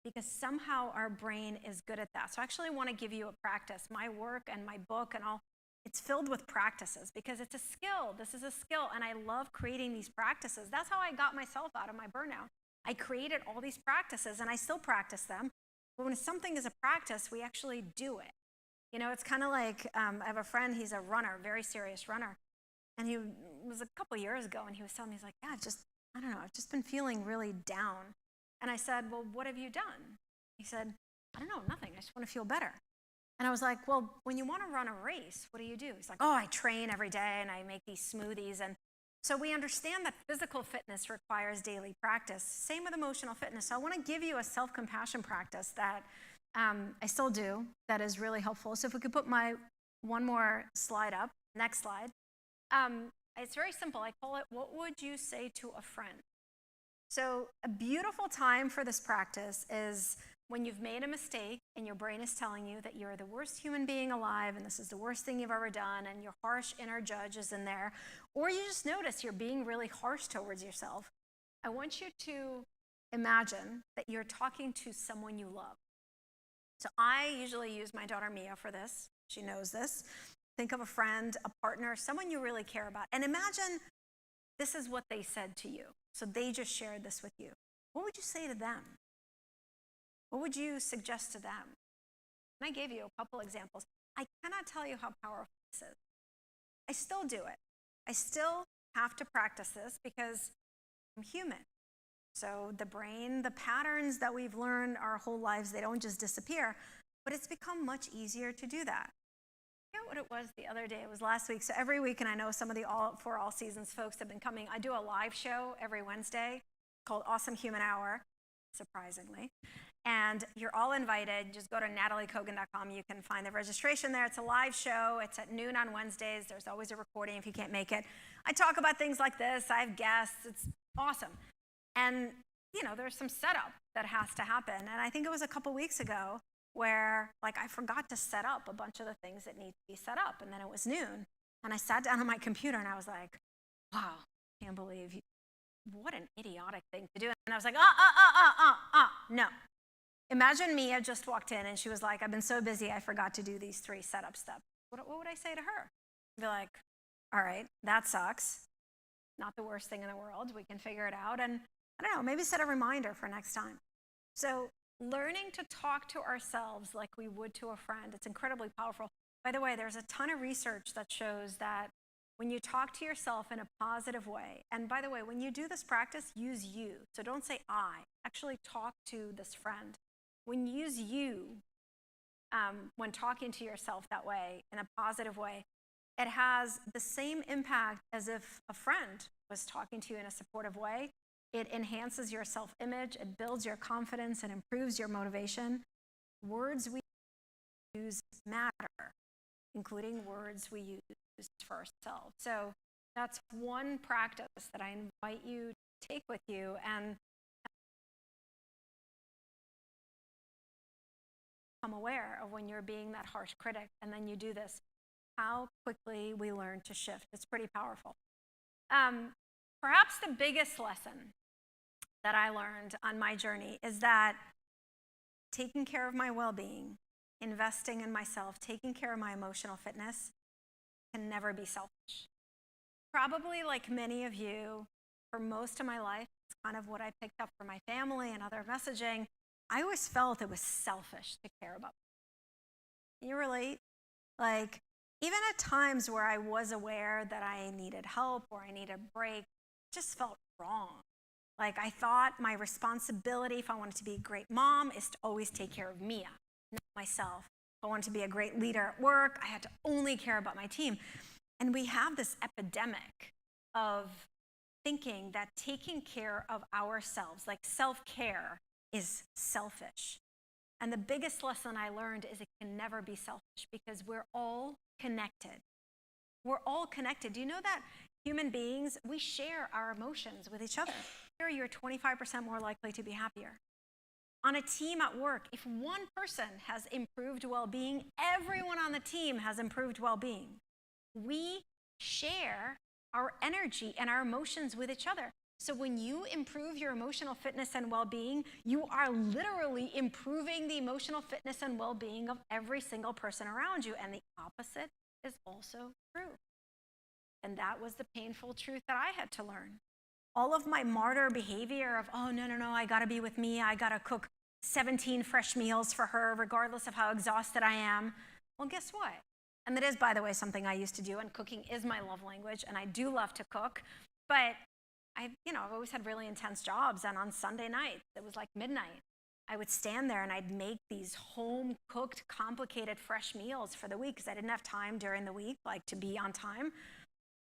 Because somehow our brain is good at that. So I actually want to give you a practice. My work and my book and all, it's filled with practices because it's a skill. This is a skill, and I love creating these practices. That's how I got myself out of my burnout. I created all these practices, and I still practice them. But when something is a practice, we actually do it. You know, it's kind of like I have a friend, he's a runner, very serious runner. And he was a couple years ago, and he was telling me, he's like, yeah, I don't know, I've just been feeling really down. And I said, well, what have you done? He said, I don't know, nothing. I just want to feel better. And I was like, well, when you want to run a race, what do you do? He's like, oh, I train every day and I make these smoothies. And so we understand that physical fitness requires daily practice. Same with emotional fitness. So I want to give you a self-compassion practice that I still do that is really helpful. So if we could put my one more slide up, next slide. It's very simple. I call it, what would you say to a friend? So a beautiful time for this practice is when you've made a mistake and your brain is telling you that you're the worst human being alive and this is the worst thing you've ever done and your harsh inner judge is in there, or you just notice you're being really harsh towards yourself. I want you to imagine that you're talking to someone you love. So I usually use my daughter Mia for this. She knows this. Think of a friend, a partner, someone you really care about, and imagine this is what they said to you. So they just shared this with you. What would you say to them? What would you suggest to them? And I gave you a couple examples. I cannot tell you how powerful this is. I still do it. I still have to practice this because I'm human. So the brain, the patterns that we've learned our whole lives, they don't just disappear, but it's become much easier to do that. I forget what it was the other day. It was last week. So every week, and I know some of the For All Seasons folks have been coming, I do a live show every Wednesday called Awesome Human Hour, surprisingly. And you're all invited. Just go to NatalyKogan.com. You can find the registration there. It's a live show. It's at noon on Wednesdays. There's always a recording if you can't make it. I talk about things like this. I have guests. It's awesome. And, you know, there's some setup that has to happen. And I think it was a couple weeks ago where, like, I forgot to set up a bunch of the things that need to be set up. And then it was noon. And I sat down on my computer and I was like, wow, can't believe you. What an idiotic thing to do. And I was like, no. Imagine Mia just walked in and she was like, I've been so busy, I forgot to do these 3 setup steps. What would I say to her? I'd be like, all right, that sucks. Not the worst thing in the world. We can figure it out. And I don't know, maybe set a reminder for next time. So learning to talk to ourselves like we would to a friend, it's incredibly powerful. By the way, there's a ton of research that shows that when you talk to yourself in a positive way, and by the way, when you do this practice, use you. So don't say I. Actually talk to this friend. When you use you, when talking to yourself that way, in a positive way, it has the same impact as if a friend was talking to you in a supportive way. It enhances your self-image, it builds your confidence, and improves your motivation. Words we use matter, including words we use for ourselves. So that's one practice that I invite you to take with you and become aware of when you're being that harsh critic, and then you do this. How quickly we learn to shift. It's pretty powerful. Perhaps the biggest lesson that I learned on my journey is that taking care of my well-being, investing in myself, taking care of my emotional fitness can never be selfish. Probably like many of you, for most of my life, it's kind of what I picked up from my family and other messaging. I always felt it was selfish to care about myself. Can you relate? Like, even at times where I was aware that I needed help or I needed a break, it just felt wrong. Like, I thought my responsibility, if I wanted to be a great mom, is to always take care of Mia, not myself. If I wanted to be a great leader at work, I had to only care about my team. And we have this epidemic of thinking that taking care of ourselves, like self-care, is selfish. And the biggest lesson I learned is it can never be selfish because we're all connected. We're all connected. Do you know that human beings, we share our emotions with each other? Here you're 25% more likely to be happier. On a team at work, if one person has improved well-being, everyone on the team has improved well-being. We share our energy and our emotions with each other. So when you improve your emotional fitness and well-being, you are literally improving the emotional fitness and well-being of every single person around you. And the opposite is also true. And that was the painful truth that I had to learn. All of my martyr behavior of, oh, no, I gotta be with me. I gotta cook 17 fresh meals for her, regardless of how exhausted I am. Well, guess what? And that is, by the way, something I used to do, and cooking is my love language, and I do love to cook. But I've always had really intense jobs, and on Sunday night, it was like midnight. I would stand there and I'd make these home-cooked, complicated, fresh meals for the week because I didn't have time during the week, like to be on time.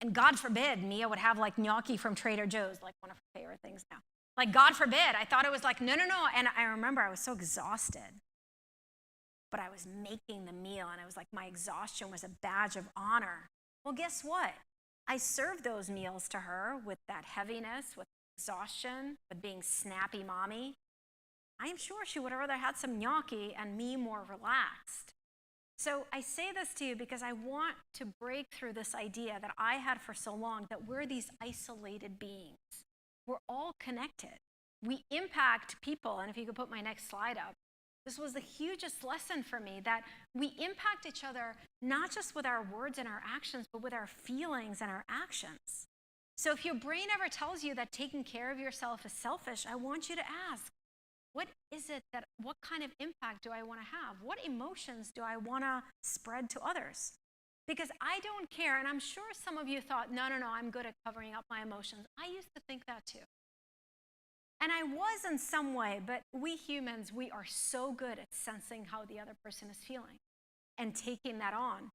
And God forbid, Mia would have like gnocchi from Trader Joe's, like one of her favorite things now. Like, God forbid. I thought it was like, no. And I remember I was so exhausted. But I was making the meal, and it was like my exhaustion was a badge of honor. Well, guess what? I served those meals to her with that heaviness, with exhaustion, with being snappy mommy. I am sure she would have rather had some gnocchi and me more relaxed. So I say this to you because I want to break through this idea that I had for so long that we're these isolated beings. We're all connected. We impact people, and if you could put my next slide up, this was the hugest lesson for me, that we impact each other not just with our words and our actions, but with our feelings and our actions. So if your brain ever tells you that taking care of yourself is selfish, I want you to ask, what kind of impact do I want to have? What emotions do I want to spread to others? Because I don't care, and I'm sure some of you thought, no, I'm good at covering up my emotions. I used to think that too. And I was in some way, but we humans, we are so good at sensing how the other person is feeling and taking that on.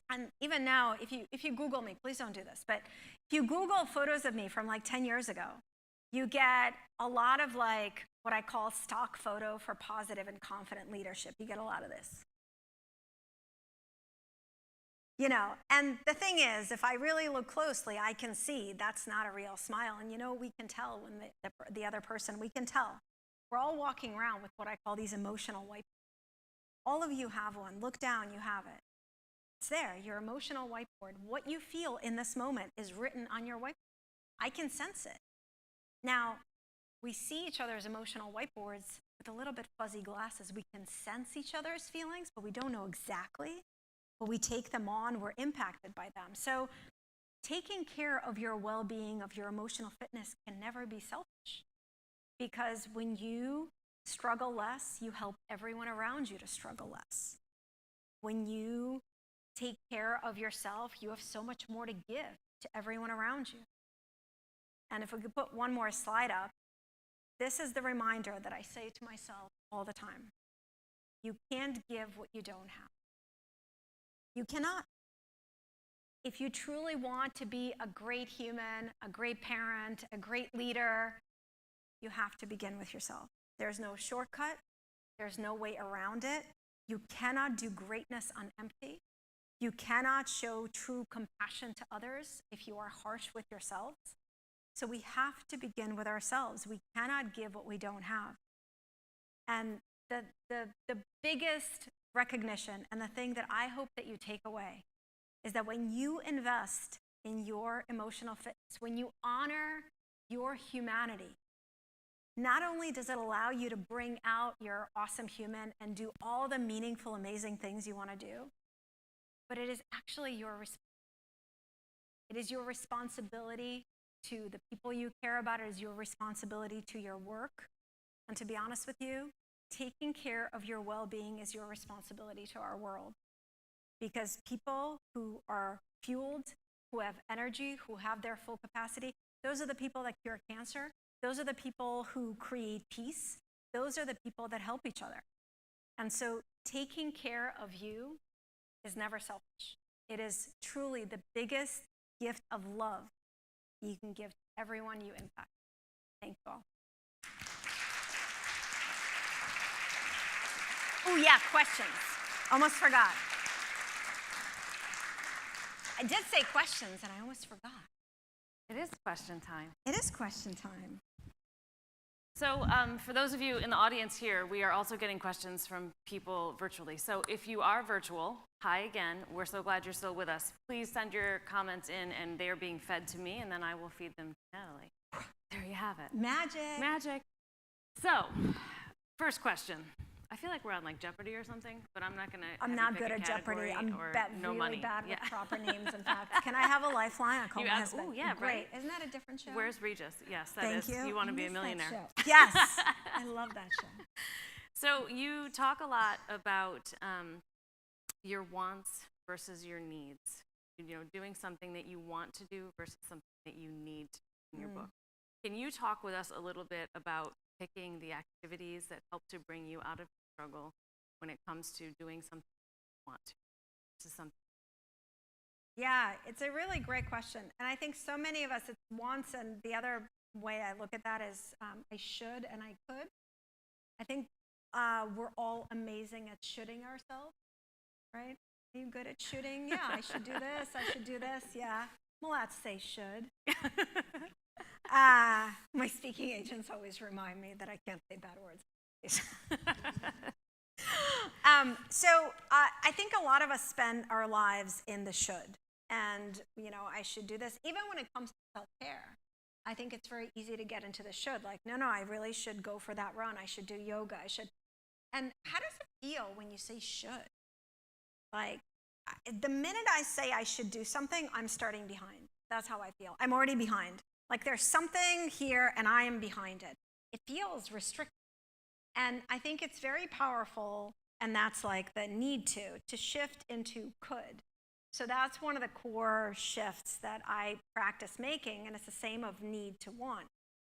And even now, if you Google me, please don't do this, but if you Google photos of me from like 10 years ago, you get a lot of like what I call stock photo for positive and confident leadership. You get a lot of this. And the thing is, if I really look closely, I can see that's not a real smile. And we can tell when the other person, we can tell. We're all walking around with what I call these emotional whiteboards. All of you have one. Look down, you have it. It's there, your emotional whiteboard. What you feel in this moment is written on your whiteboard. I can sense it. Now, we see each other's emotional whiteboards with a little bit fuzzy glasses. We can sense each other's feelings, but we don't know exactly. But we take them on, we're impacted by them. So taking care of your well-being, of your emotional fitness can never be selfish. Because when you struggle less, you help everyone around you to struggle less. When you take care of yourself, you have so much more to give to everyone around you. And if we could put one more slide up, this is the reminder that I say to myself all the time. You can't give what you don't have. You cannot. If you truly want to be a great human, a great parent, a great leader, you have to begin with yourself. There's no shortcut. There's no way around it. You cannot do greatness on empty. You cannot show true compassion to others if you are harsh with yourselves. So we have to begin with ourselves. We cannot give what we don't have. And the biggest recognition and the thing that I hope that you take away is that when you invest in your emotional fitness, when you honor your humanity, not only does it allow you to bring out your awesome human and do all the meaningful, amazing things you want to do, but it is actually your responsibility. It is your responsibility to the people you care about. It is your responsibility to your work. And to be honest with you, taking care of your well-being is your responsibility to our world. Because people who are fueled, who have energy, who have their full capacity, those are the people that cure cancer. Those are the people who create peace. Those are the people that help each other. And so taking care of you is never selfish. It is truly the biggest gift of love you can give to everyone you impact. Thank you all. Oh yeah, questions. Almost forgot. I did say questions and I almost forgot. It is question time. It is question time. So for those of you in the audience here, we are also getting questions from people virtually. So if you are virtual, hi again. We're so glad you're still with us. Please send your comments in, and they are being fed to me, and then I will feed them to Nataly. There you have it. Magic. Magic. So, first question. I feel like we're on like Jeopardy or something, but I'm not gonna. I'm not good at Jeopardy. I'm no really money. bad with proper names and facts. Can I have a lifeline? I call my husband. Oh yeah, great. right. Isn't that a different show? Where's Regis? Yes, that Thank is. you. You want to be a That millionaire. show. Yes, I love that show. So you talk a lot about your wants versus your needs. You know, doing something that you want to do versus something that you need to do in your book. Can you talk with us a little bit about picking the activities that help to bring you out of struggle when it comes to doing something you want to something? Yeah, it's a really great question. And I think so many of us, it's wants, and the other way I look at that is I should and I could. I think we're all amazing at shoulding ourselves, right? Are you good at shooting? Yeah, I should do this, I should do this, yeah. Well, let's say should. My speaking agents always remind me that I can't say bad words. I think a lot of us spend our lives in the should. And, you know, I should do this. Even when it comes to self-care, I think it's very easy to get into the should. Like, no, I really should go for that run. I should do yoga. I should. And how does it feel when you say should? Like, the minute I say I should do something, I'm starting behind. That's how I feel. I'm already behind. Like, there's something here, and I am behind it. It feels restrictive. And I think it's very powerful, and that's like the need to shift into could. So that's one of the core shifts that I practice making, and it's the same of need to want.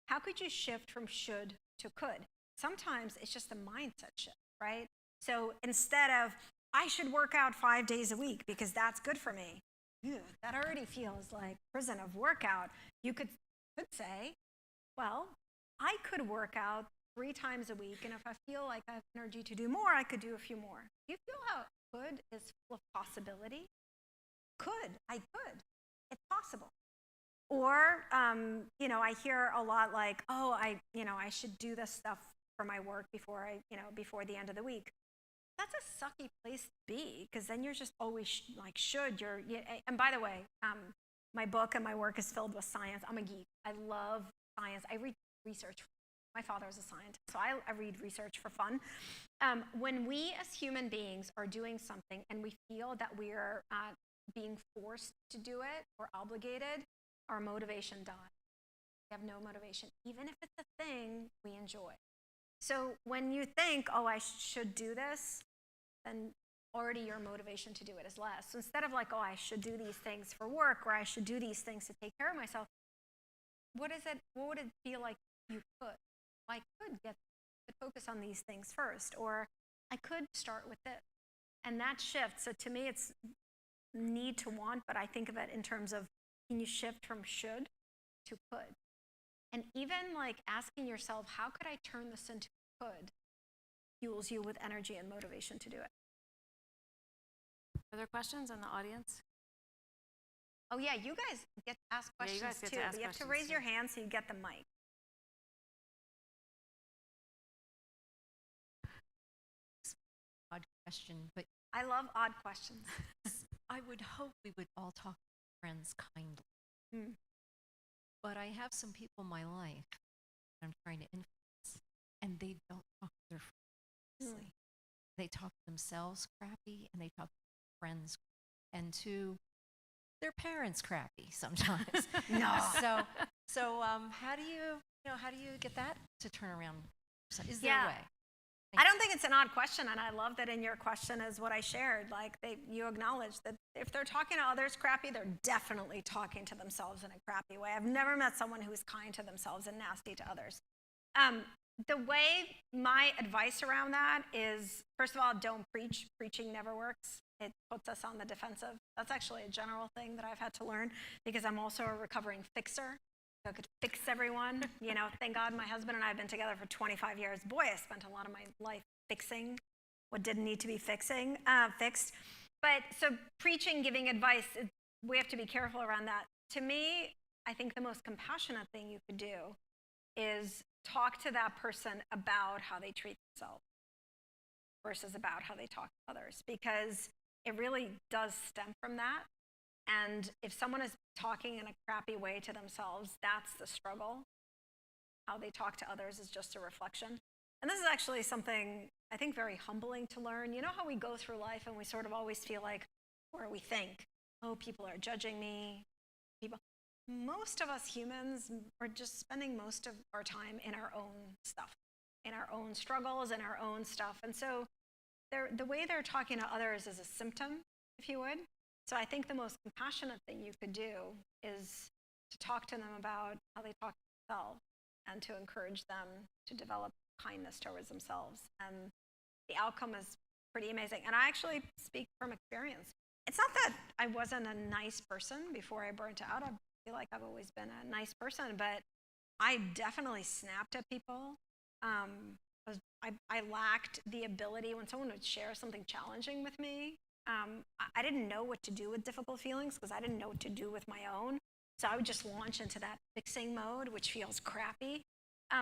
How could you shift from should to could? Sometimes it's just a mindset shift, right? So instead of, I should work out 5 days a week because that's good for me. Ew, that already feels like prison of workout. You could say, well, I could work out 3 times a week, and if I feel like I have energy to do more, I could do a few more. Do you feel how could is full of possibility? I could. It's possible. Or, I hear a lot like, I should do this stuff for my work before the end of the week. That's a sucky place to be, because then you're just always should. And by the way, my book and my work is filled with science. I'm a geek. I love science. I read research. My father is a scientist, so I read research for fun. When we as human beings are doing something and we feel that we are being forced to do it or obligated, our motivation dies. We have no motivation, even if it's a thing we enjoy. So when you think, I should do this, then already your motivation to do it is less. So instead of I should do these things for work, or I should do these things to take care of myself, what would it feel like you could? I could focus on these things first, or I could start with this. And that shift, so to me it's need to want, but I think of it in terms of, can you shift from should to could? And even asking yourself, how could I turn this into could, fuels you with energy and motivation to do it. Are there questions in the audience? Oh yeah, you guys get to ask questions you guys get too. to ask You have to questions raise too. your hand so you get the mic. Odd question, but I love odd questions. I would hope we would all talk to friends kindly. But I have some people in my life I'm trying to influence, and they don't talk to their friends nicely. They talk to themselves crappy, and they talk to their friends and to their parents crappy sometimes. No. So how do you get that to turn around? Is there Yeah. a way? I don't think it's an odd question, and I love that in your question is what I shared. You acknowledge that if they're talking to others crappy, they're definitely talking to themselves in a crappy way. I've never met someone who's kind to themselves and nasty to others. The way my advice around that is, first of all, don't preach. Preaching never works. it puts us on the defensive. That's actually a general thing that I've had to learn because I'm also a recovering fixer. I could fix everyone. Thank God my husband and I have been together for 25 years. Boy, I spent a lot of my life fixing what didn't need to be fixed. But so preaching, giving advice, we have to be careful around that. To me, I think the most compassionate thing you could do is talk to that person about how they treat themselves versus about how they talk to others, because it really does stem from that. And if someone is talking in a crappy way to themselves, that's the struggle. How they talk to others is just a reflection. And this is actually something I think very humbling to learn. You know how we go through life and we sort of always feel like, or we think, oh, people are judging me. Most of us humans are just spending most of our time in our own stuff, in our own struggles, in our own stuff. And so the way they're talking to others is a symptom, if you would. So I think the most compassionate thing you could do is to talk to them about how they talk to themselves and to encourage them to develop kindness towards themselves. And the outcome is pretty amazing. And I actually speak from experience. It's not that I wasn't a nice person before I burnt out. I feel like I've always been a nice person, but I definitely snapped at people. I lacked the ability when someone would share something challenging with me. I didn't know what to do with difficult feelings because I didn't know what to do with my own. So I would just launch into that fixing mode, which feels crappy.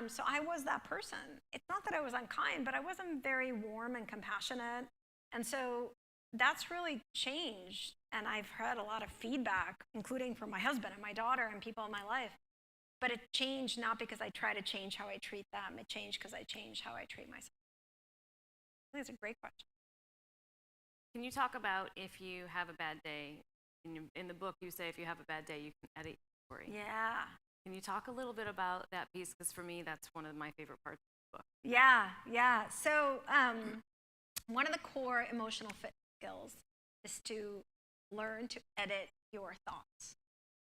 So I was that person. It's not that I was unkind, but I wasn't very warm and compassionate. And so that's really changed. And I've had a lot of feedback, including from my husband and my daughter and people in my life. But it changed not because I try to change how I treat them. It changed because I changed how I treat myself. I think it's a great question. Can you talk about if you have a bad day? In the book, you say if you have a bad day, you can edit your story. Yeah. Can you talk a little bit about that piece? Because for me, that's one of my favorite parts of the book. Yeah. So one of the core emotional fit skills is to learn to edit your thoughts.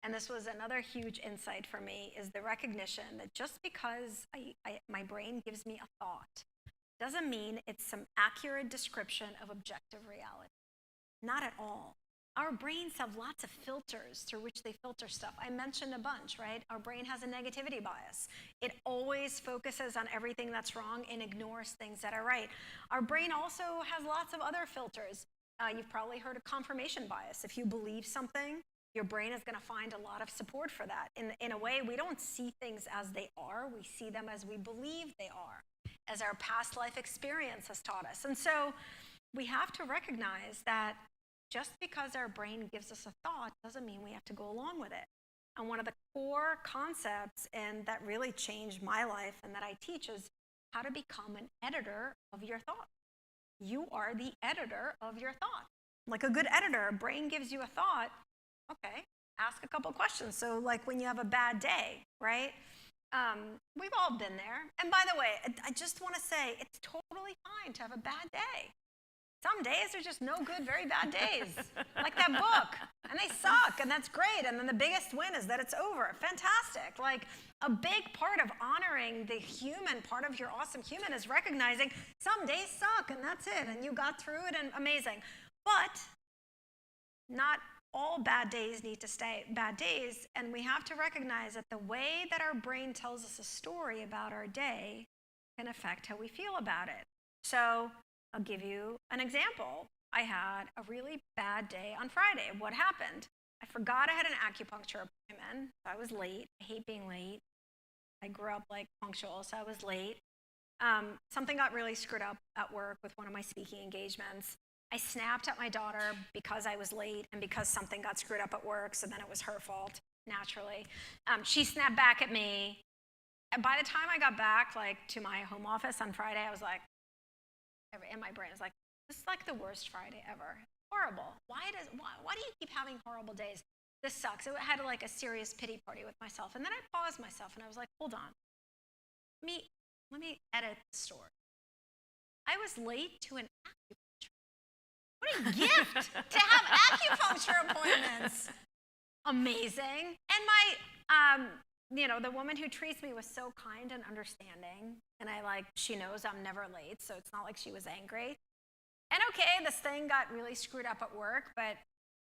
And this was another huge insight for me, is the recognition that just because my brain gives me a thought doesn't mean it's some accurate description of objective reality. Not at all. Our brains have lots of filters through which they filter stuff. I mentioned a bunch, right? Our brain has a negativity bias. It always focuses on everything that's wrong and ignores things that are right. Our brain also has lots of other filters. You've probably heard of confirmation bias. If you believe something, your brain is going to find a lot of support for that. In a way, we don't see things as they are. We see them as we believe they are, as our past life experience has taught us. And so we have to recognize that just because our brain gives us a thought doesn't mean we have to go along with it. And one of the core concepts and that really changed my life and that I teach is how to become an editor of your thoughts. You are the editor of your thought. Like a good editor, a brain gives you a thought, okay, ask a couple questions. So like when you have a bad day, right? We've all been there. And by the way, I just want to say it's totally fine to have a bad day. Some days are just no good, very bad days, like that book, and they suck, and that's great. And then the biggest win is that it's over. Fantastic. Like a big part of honoring the human part of your awesome human is recognizing some days suck, and that's it, and you got through it, and amazing. But not all bad days need to stay bad days, and we have to recognize that the way that our brain tells us a story about our day can affect how we feel about it. So I'll give you an example. I had a really bad day on Friday. What happened? I forgot I had an acupuncture appointment. So I was late. I hate being late. I grew up like punctual, so I was late. Something got really screwed up at work with one of my speaking engagements. I snapped at my daughter because I was late and because something got screwed up at work, so then it was her fault, naturally. She snapped back at me. And by the time I got back to my home office on Friday, I was like, and my brain is like, this is like the worst Friday ever. Horrible. Why do you keep having horrible days? This sucks. I had a serious pity party with myself. And then I paused myself and I was like, hold on. Let me edit the story. I was late to an acupuncture. What a gift to have acupuncture appointments. Amazing. And the woman who treats me was so kind and understanding. And she knows I'm never late, so it's not like she was angry. And okay, this thing got really screwed up at work, but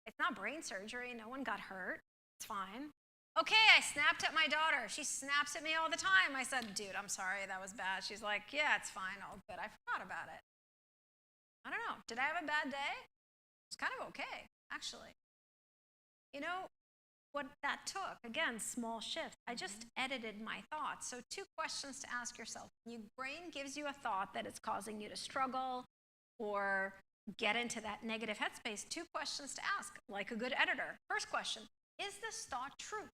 it's not brain surgery. No one got hurt. It's fine. Okay, I snapped at my daughter. She snaps at me all the time. I said, dude, I'm sorry, that was bad. She's like, yeah, it's fine, all good. I forgot about it. I don't know. Did I have a bad day? It's kind of okay, actually. You know what that took? Again, small shift. I just edited my thoughts. So 2 questions to ask yourself. Your brain gives you a thought that it's causing you to struggle or get into that negative headspace. 2 questions to ask, like a good editor. First question, is this thought true?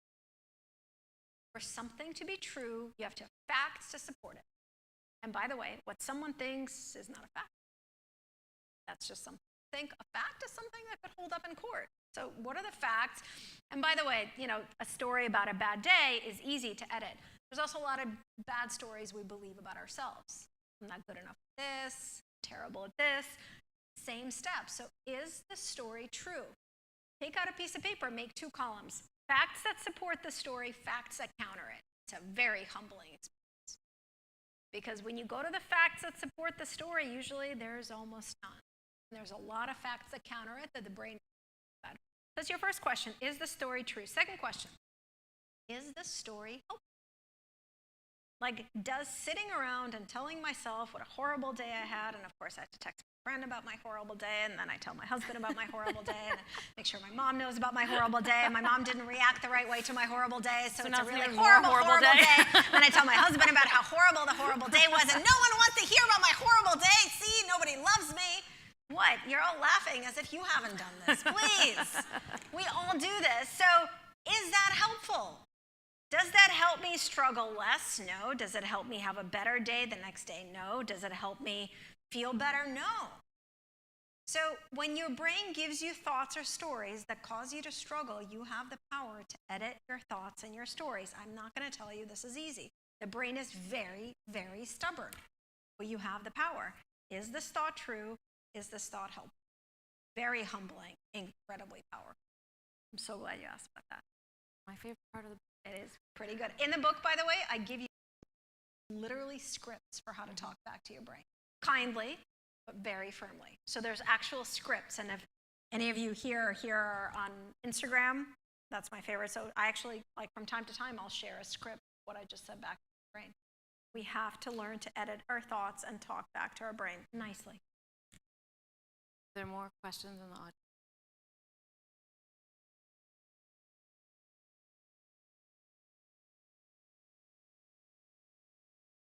For something to be true, you have to have facts to support it. And by the way, what someone thinks is not a fact. That's just something. Think a fact is something that could hold up in court. So what are the facts? And by the way, you know, a story about a bad day is easy to edit. There's also a lot of bad stories we believe about ourselves. I'm not good enough at this, terrible at this. Same steps. So is the story true? Take out a piece of paper, make 2 columns. Facts that support the story, facts that counter it. It's a very humbling experience. Because when you go to the facts that support the story, usually there's almost none. There's a lot of facts that counter it that the brain bad. That's your first question. Is the story true? Second question. Is the story helpful? Like, does sitting around and telling myself what a horrible day I had, and of course I have to text my friend about my horrible day, and then I tell my husband about my horrible day, and make sure my mom knows about my horrible day, and my mom didn't react the right way to my horrible day, so it's a really horrible day. And I tell my husband about how horrible the horrible day was, and no one wants to hear about my horrible day. See, nobody loves me. What? You're all laughing as if you haven't done this. Please. We all do this. So is that helpful? Does that help me struggle less? No. Does it help me have a better day the next day? No. Does it help me feel better? No. So when your brain gives you thoughts or stories that cause you to struggle, you have the power to edit your thoughts and your stories. I'm not going to tell you this is easy. The brain is very, very stubborn. But you have the power. Is this thought true? Is this thought helpful? Very humbling, incredibly powerful. I'm so glad you asked about that. My favorite part of the book. It is pretty good. In the book, by the way, I give you literally scripts for how to talk back to your brain. Kindly, but very firmly. So there's actual scripts. And if any of you here are on Instagram, that's my favorite. So I actually, like, from time to time, I'll share a script, what I just said back to my brain. We have to learn to edit our thoughts and talk back to our brain nicely. Are there more questions in the audience?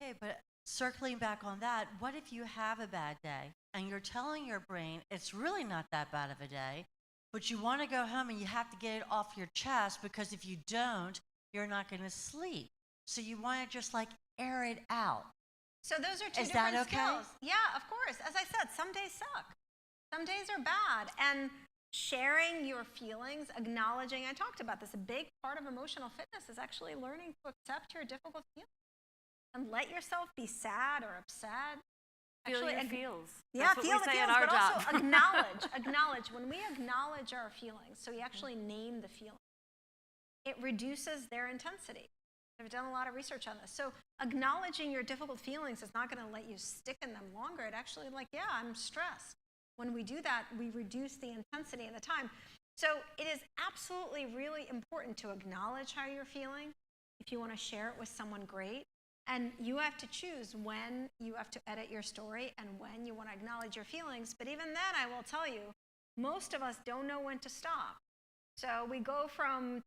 Okay, but circling back on that, what if you have a bad day and you're telling your brain it's really not that bad of a day, but you want to go home and you have to get it off your chest because if you don't, you're not going to sleep. So you want to just like air it out. So those are 2 Is different that okay? skills. Yeah, of course. As I said, some days suck. Some days are bad. And sharing your feelings, acknowledging, I talked about this, a big part of emotional fitness is actually learning to accept your difficult feelings. And let yourself be sad or upset. Feel Actually, your feels. Yeah, That's what feel we the say feels, in our but job. also acknowledge. When we acknowledge our feelings, so we actually name the feeling, it reduces their intensity. I've done a lot of research on this. So acknowledging your difficult feelings is not going to let you stick in them longer. It actually, like, yeah, I'm stressed. When we do that, we reduce the intensity and the time. So it is absolutely really important to acknowledge how you're feeling. If you want to share it with someone, great. And you have to choose when you have to edit your story and when you want to acknowledge your feelings. But even then, I will tell you, most of us don't know when to stop. So we go from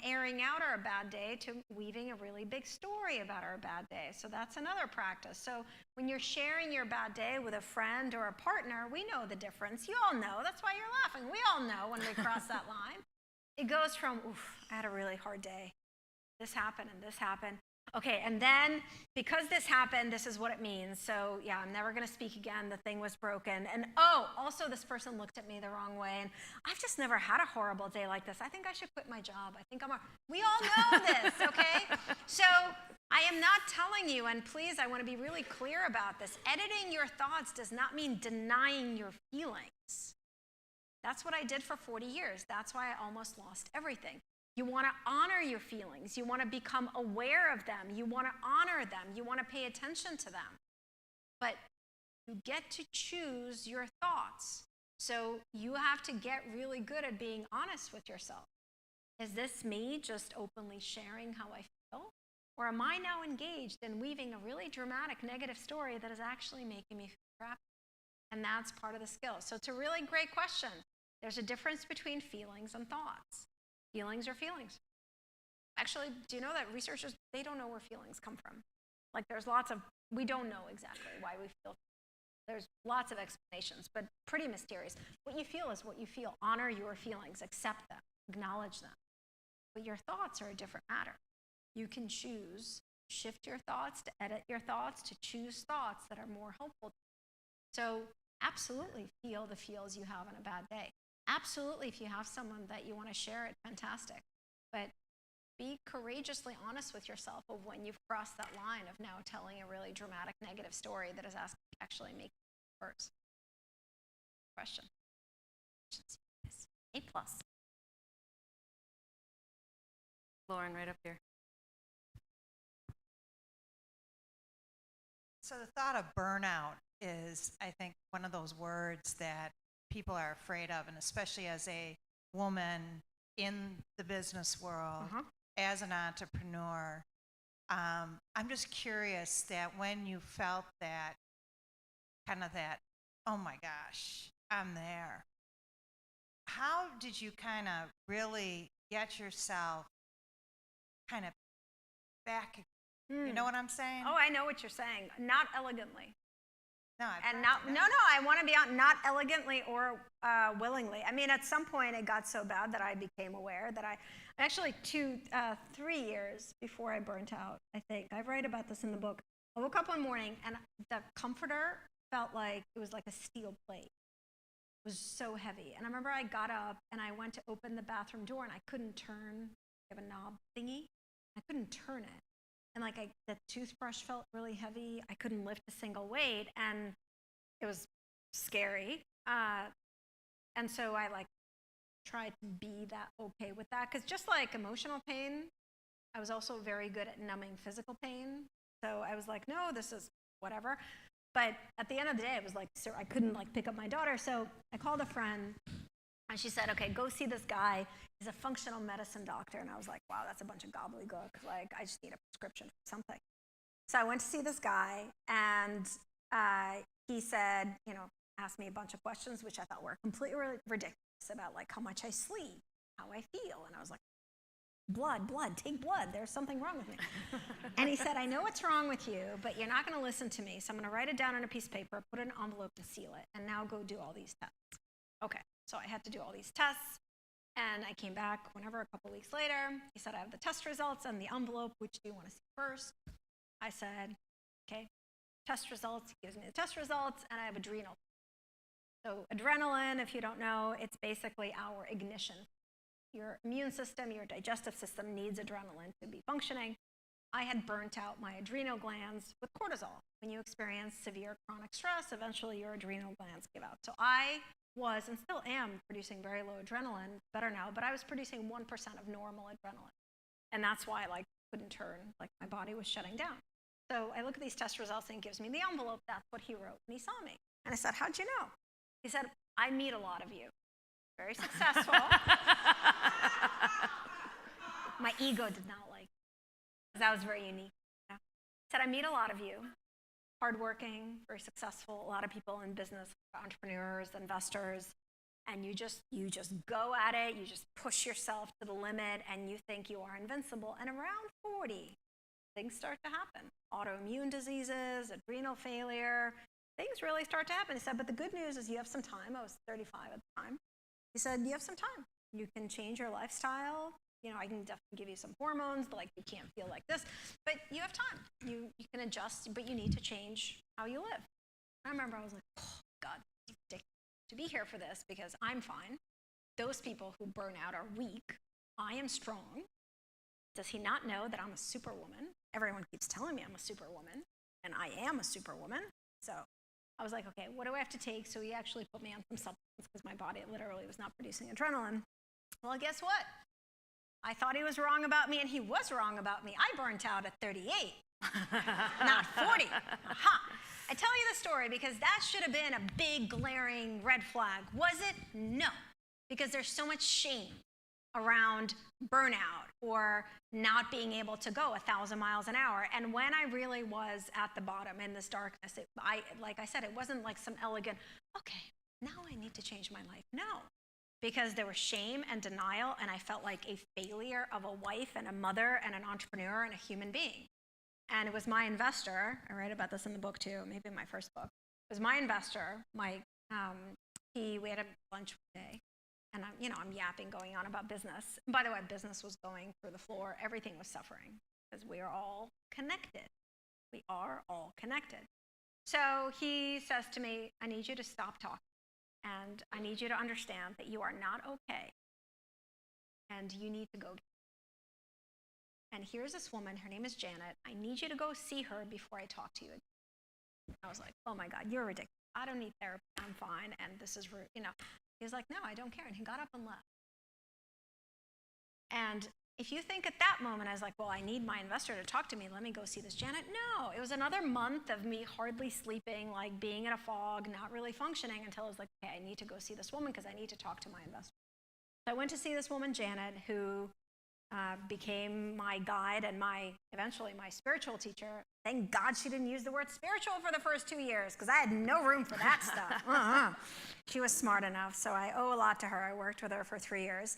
airing out our bad day to weaving a really big story about our bad day. So that's another practice. So when you're sharing your bad day with a friend or a partner, we know the difference. You all know. That's why you're laughing. We all know when we cross that line. It goes from, oof, I had a really hard day. This happened and this happened. Okay, and then because this happened, this is what it means. So yeah, I'm never going to speak again. The thing was broken. And oh, also this person looked at me the wrong way. And I've just never had a horrible day like this. I think I should quit my job. I think we all know this, okay? So I am not telling you, and please, I want to be really clear about this. Editing your thoughts does not mean denying your feelings. That's what I did for 40 years. That's why I almost lost everything. You want to honor your feelings. You want to become aware of them. You want to honor them. You want to pay attention to them. But You get to choose your thoughts. So you have to get really good at being honest with yourself. Is this me just openly sharing how I feel? Or am I now engaged in weaving a really dramatic negative story that is actually making me feel crappy? And that's part of the skill. So it's a really great question. There's a difference between feelings and thoughts. Feelings are feelings. Actually, do you know that researchers, they don't know where feelings come from? Like we don't know exactly why we feel. There's lots of explanations, but pretty mysterious. What you feel is what you feel. Honor your feelings, accept them, acknowledge them. But your thoughts are a different matter. You can choose, shift your thoughts, to edit your thoughts, to choose thoughts that are more helpful. So absolutely feel the feels you have on a bad day. Absolutely, if you have someone that you want to share it, fantastic. But be courageously honest with yourself of when you've crossed that line of now telling a really dramatic negative story that is actually making it worse. Question? A+. Lauren, right up here. So the thought of burnout is, I think, one of those words that people are afraid of, and especially as a woman in the business world, as an entrepreneur. I'm just curious that when you felt that, oh my gosh, I'm there. How did you kind of really get yourself kind of back? You know what I'm saying? Oh, I know what you're saying. Not elegantly. No, I want to be on, not elegantly or willingly. I mean, at some point it got so bad that I became aware that I actually 3 years before I burnt out, I think. I write about this in the book. I woke up one morning and the comforter felt like it was like a steel plate. It was so heavy. And I remember I got up and I went to open the bathroom door and I couldn't turn. I have a knob thingy. I couldn't turn it. And the toothbrush felt really heavy. I couldn't lift a single weight, and it was scary. And so I tried to be that okay with that, because just like emotional pain, I was also very good at numbing physical pain. So I was like, no, this is whatever. But at the end of the day, it was sir, I couldn't pick up my daughter. So I called a friend, and she said, okay, go see this guy. He's a functional medicine doctor. And I was like, wow, that's a bunch of gobbledygook. I just need a prescription for something. So I went to see this guy, and he said, asked me a bunch of questions, which I thought were completely ridiculous, about how much I sleep, how I feel. And I was like, blood, take blood. There's something wrong with me. And he said, I know what's wrong with you, but you're not going to listen to me. So I'm going to write it down on a piece of paper, put it in an envelope, and seal it. And now go do all these tests. Okay. So I had to do all these tests, and I came back a couple weeks later. He said, I have the test results and the envelope. Which do you want to see first? I said, okay, test results. He gives me the test results, and I have adrenal. So adrenaline, if you don't know, it's basically our ignition. Your immune system, your digestive system needs adrenaline to be functioning. I had burnt out my adrenal glands with cortisol. When you experience severe chronic stress, eventually your adrenal glands give out. So I was, and still am, producing very low adrenaline, better now, but I was producing 1% of normal adrenaline. And that's why I couldn't turn, my body was shutting down. So I look at these test results, and he gives me the envelope. That's what he wrote when he saw me. And I said, how'd you know? He said, I meet a lot of you. Very successful. My ego did not like it, because that was very unique. He said, I meet a lot of you. Hardworking, very successful, a lot of people in business, entrepreneurs, investors, and you just go at it, you just push yourself to the limit, and you think you are invincible. And around 40, things start to happen. Autoimmune diseases, adrenal failure, things really start to happen. He said, but the good news is you have some time. I was 35 at the time. He said, you have some time. You can change your lifestyle. I can definitely give you some hormones, you can't feel like this, but you have time. You can adjust, but you need to change how you live. I remember I was like, oh, God, it's ridiculous to be here for this, because I'm fine. Those people who burn out are weak. I am strong. Does he not know that I'm a superwoman? Everyone keeps telling me I'm a superwoman, and I am a superwoman. So I was like, okay, what do I have to take? So he actually put me on some supplements, because my body literally was not producing adrenaline. Well, guess what? I thought he was wrong about me, and he was wrong about me. I burnt out at 38, not 40. Aha. I tell you the story story because that should have been a big glaring red flag. Was it? No, because there's so much shame around burnout or not being able to go 1,000 miles an hour. And when I really was at the bottom in this darkness, like I said, it wasn't like some elegant, okay, now I need to change my life. No, because there was shame and denial, and I felt like a failure of a wife and a mother and an entrepreneur and a human being. And it was my investor, I write about this in the book too, maybe in my first book. It was my investor, Mike. We had a lunch one day, and I'm yapping, going on about business. And by the way, business was going through the floor. Everything was suffering because we are all connected. We are all connected. So he says to me, I need you to stop talking, and I need you to understand that you are not okay, and you need to go. And here's this woman, her name is Janet. I need you to go see her before I talk to you again. I was like, oh my God, you're ridiculous. I don't need therapy, I'm fine, and this is rude, He was like, no, I don't care, and he got up and left. And if you think at that moment, I was like, well, I need my investor to talk to me, let me go see this Janet. No, it was another month of me hardly sleeping, like being in a fog, not really functioning, until I was like, okay, I need to go see this woman because I need to talk to my investor. So I went to see this woman, Janet, who became my guide and eventually my spiritual teacher. Thank God she didn't use the word spiritual for the first 2 years, because I had no room for that stuff. She was smart enough, so I owe a lot to her. I worked with her for 3 years.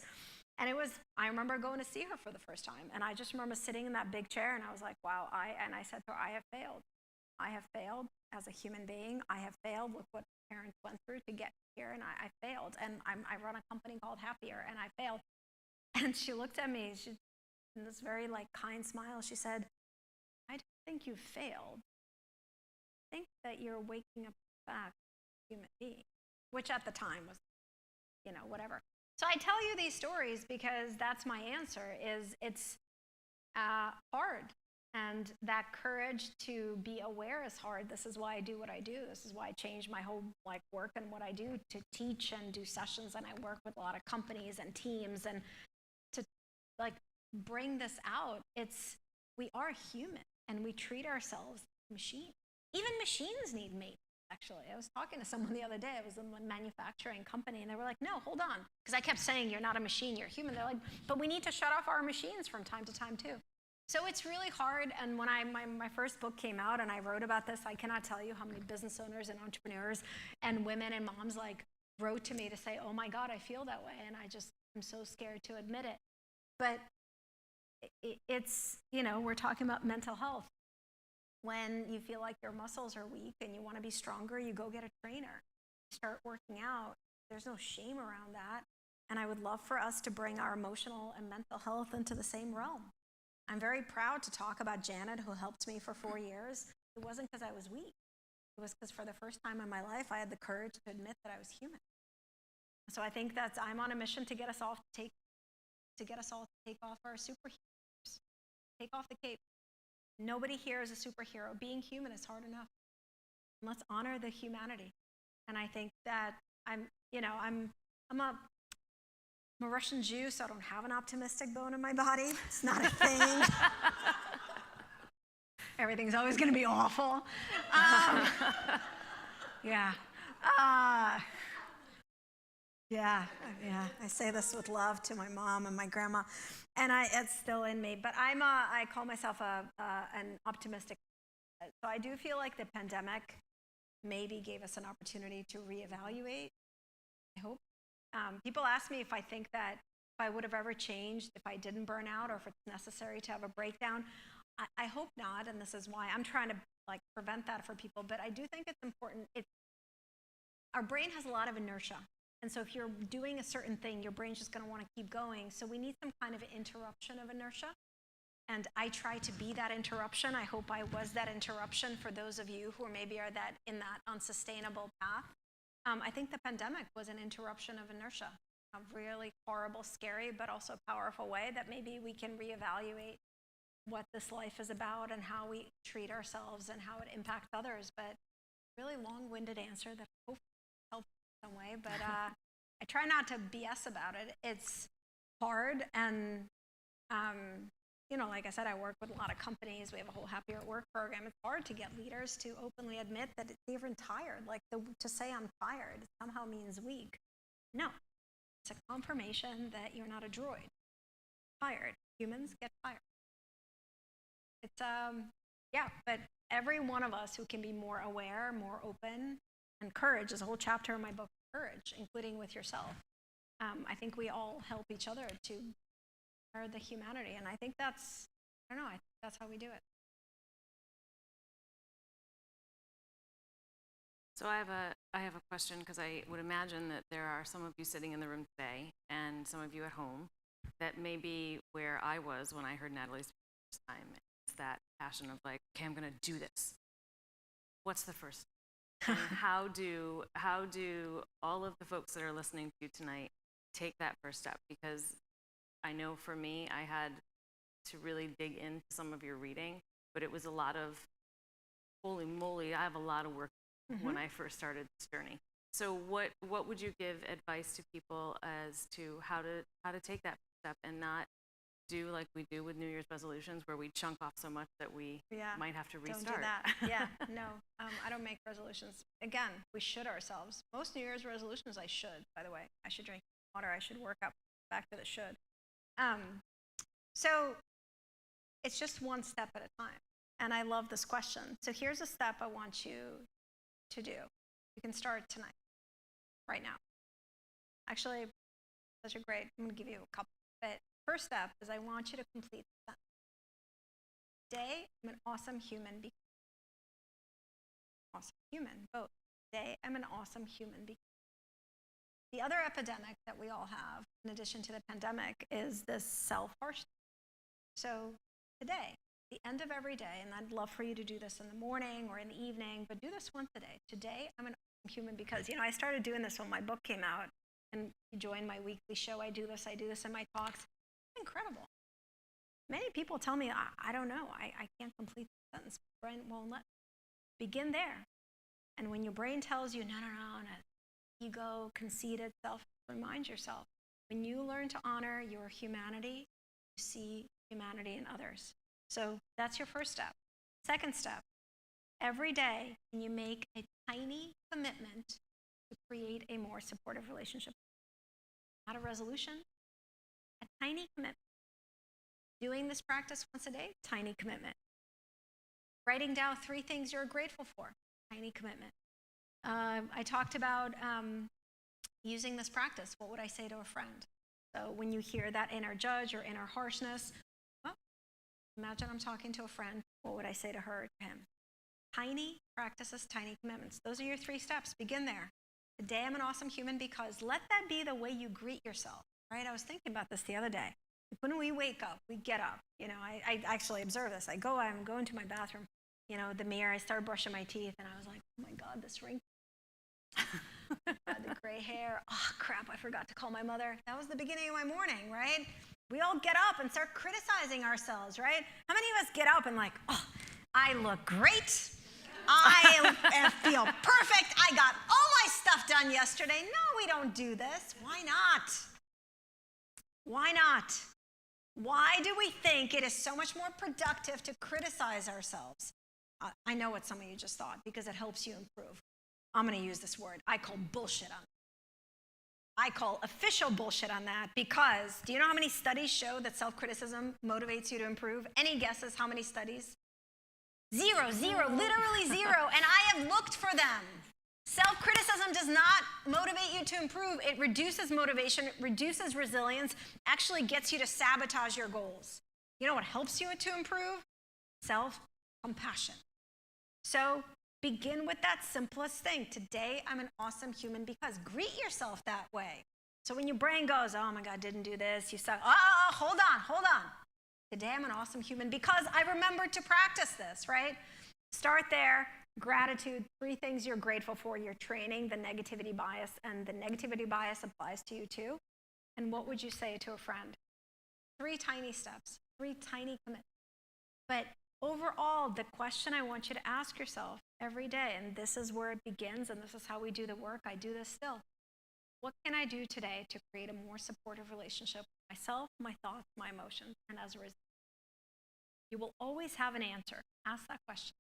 And I remember going to see her for the first time, and I just remember sitting in that big chair, and I was like, wow, I said to her, I have failed. I have failed as a human being. I have failed with what parents went through to get here, and I failed. And I run a company called Happier, and I failed. And she looked at me, in this very kind smile, she said, I don't think you failed. I think that you're waking up back as a human being, which at the time was, whatever. So I tell you these stories because that's my answer, is it's hard. And that courage to be aware is hard. This is why I do what I do. This is why I changed my whole work and what I do to teach and do sessions. And I work with a lot of companies and teams, and to bring this out. We are human, and we treat ourselves like machines. Even machines need maintenance. Actually, I was talking to someone the other day. It was a manufacturing company, and they were like, no, hold on. Because I kept saying, you're not a machine, you're human. They're like, but we need to shut off our machines from time to time, too. So it's really hard. And when my first book came out and I wrote about this, I cannot tell you how many business owners and entrepreneurs and women and moms wrote to me to say, oh my God, I feel that way. And I'm so scared to admit it. But it's, we're talking about mental health. When you feel like your muscles are weak and you want to be stronger, you go get a trainer. Start working out. There's no shame around that. And I would love for us to bring our emotional and mental health into the same realm. I'm very proud to talk about Janet, who helped me for 4 years. It wasn't because I was weak. It was because for the first time in my life, I had the courage to admit that I was human. So I think I'm on a mission to get us all to take off our superheroes. Take off the cape. Nobody here is a superhero. Being human is hard enough. And let's honor the humanity. And I think that I'm a Russian Jew, so I don't have an optimistic bone in my body. It's not a thing. Everything's always going to be awful. Yeah. Yeah. I say this with love to my mom and my grandma, and it's still in me. But I call myself an optimistic. So I do feel like the pandemic maybe gave us an opportunity to reevaluate. I hope. People ask me if I think that if I would have ever changed if I didn't burn out, or if it's necessary to have a breakdown. I hope not, and this is why I'm trying to prevent that for people. But I do think it's important. Our brain has a lot of inertia. And so if you're doing a certain thing, your brain's just going to want to keep going. So we need some kind of interruption of inertia. And I try to be that interruption. I hope I was that interruption for those of you who maybe are in that unsustainable path. I think the pandemic was an interruption of inertia, a really horrible, scary, but also powerful way that maybe we can reevaluate what this life is about and how we treat ourselves and how it impacts others. But really long-winded answer that hopefully helps in some way. But I try not to BS about it. It's hard, and like I said, I work with a lot of companies. We have a whole Happier at Work program. It's hard to get leaders to openly admit that they're even tired. Like to say I'm tired somehow means weak. No, it's a confirmation that you're not a droid. Tired. Humans get tired. It's, but every one of us who can be more aware, more open, and courage, there's a whole chapter in my book, Courage, including with yourself. I think we all help each other to share the humanity, and I think I think that's how we do it. So I have a question, because I would imagine that there are some of you sitting in the room today and some of you at home that may be where I was when I heard Nataly's first time. It's that passion of like, okay, I'm going to do this. What's the first step? And how do all of the folks that are listening to you tonight take that first step? Because I know for me, I had to really dig into some of your reading, but it was a lot of, holy moly, I have a lot of work when I first started this journey. So what would you give advice to people as to how to take that step and not do like we do with New Year's resolutions, where we chunk off so much that we might have to restart? Don't do that. Yeah, no, I don't make resolutions. Again, we should ourselves. Most New Year's resolutions I should, by the way. I should drink water. I should work up. Back to the should. So it's just one step at a time. And I love this question. So here's a step I want you to do. You can start tonight, right now. Actually, I'm going to give you a couple. But first step is I want you to complete the sentence. Today, I'm an awesome human because. Awesome human, both. Today, I'm an awesome human because. The other epidemic that we all have, in addition to the pandemic, is this self-harshness. So today, the end of every day, and I'd love for you to do this in the morning or in the evening, but do this once a day. Today, I'm an awesome human because, I started doing this when my book came out, and you joined my weekly show. I do this in my talks. It's incredible. Many people tell me, I don't know, I can't complete the sentence. My brain won't let me. Begin there. And when your brain tells you, no, ego, conceited self, remind yourself, when you learn to honor your humanity, you see humanity in others. So that's your first step. Second step, every day can you make a tiny commitment to create a more supportive relationship. Not a resolution, a tiny commitment. Doing this practice once a day, tiny commitment. Writing down 3 things you're grateful for, tiny commitment. I talked about using this practice. What would I say to a friend? So when you hear that inner judge or inner harshness, well, imagine I'm talking to a friend. What would I say to her or to him? Tiny practices, tiny commitments. Those are your 3 steps. Begin there. Today I'm an awesome human because. Let that be the way you greet yourself, right? I was thinking about this the other day. When we wake up, we get up. I actually observe this. I'm going to my bathroom, the mirror. I started brushing my teeth, and I was like, oh my God, this wrinkle. The gray hair. Oh, crap, I forgot to call my mother. That was the beginning of my morning, right? We all get up and start criticizing ourselves, right? How many of us get up and like, oh, I look great. I feel perfect. I got all my stuff done yesterday. No, we don't do this. Why not? Why not? Why do we think it is so much more productive to criticize ourselves? I know what some of you just thought, because it helps you improve. I'm going to use this word. I call bullshit on that. I call official bullshit on that, because do you know how many studies show that self-criticism motivates you to improve? Any guesses how many studies? 0, literally 0, and I have looked for them. Self-criticism does not motivate you to improve. It reduces motivation, it reduces resilience, actually gets you to sabotage your goals. You know what helps you to improve? Self-compassion. So begin with that simplest thing. Today, I'm an awesome human because. Greet yourself that way. So when your brain goes, oh my God, didn't do this, you say, hold on. Today, I'm an awesome human because I remembered to practice this, right? Start there. Gratitude, 3 things you're grateful for. You're training the negativity bias, and the negativity bias applies to you too. And what would you say to a friend? 3 tiny steps, 3 tiny commitments. But overall, the question I want you to ask yourself every day, and this is where it begins, and this is how we do the work. I do this still. What can I do today to create a more supportive relationship with myself, my thoughts, my emotions, and as a result? You will always have an answer. Ask that question.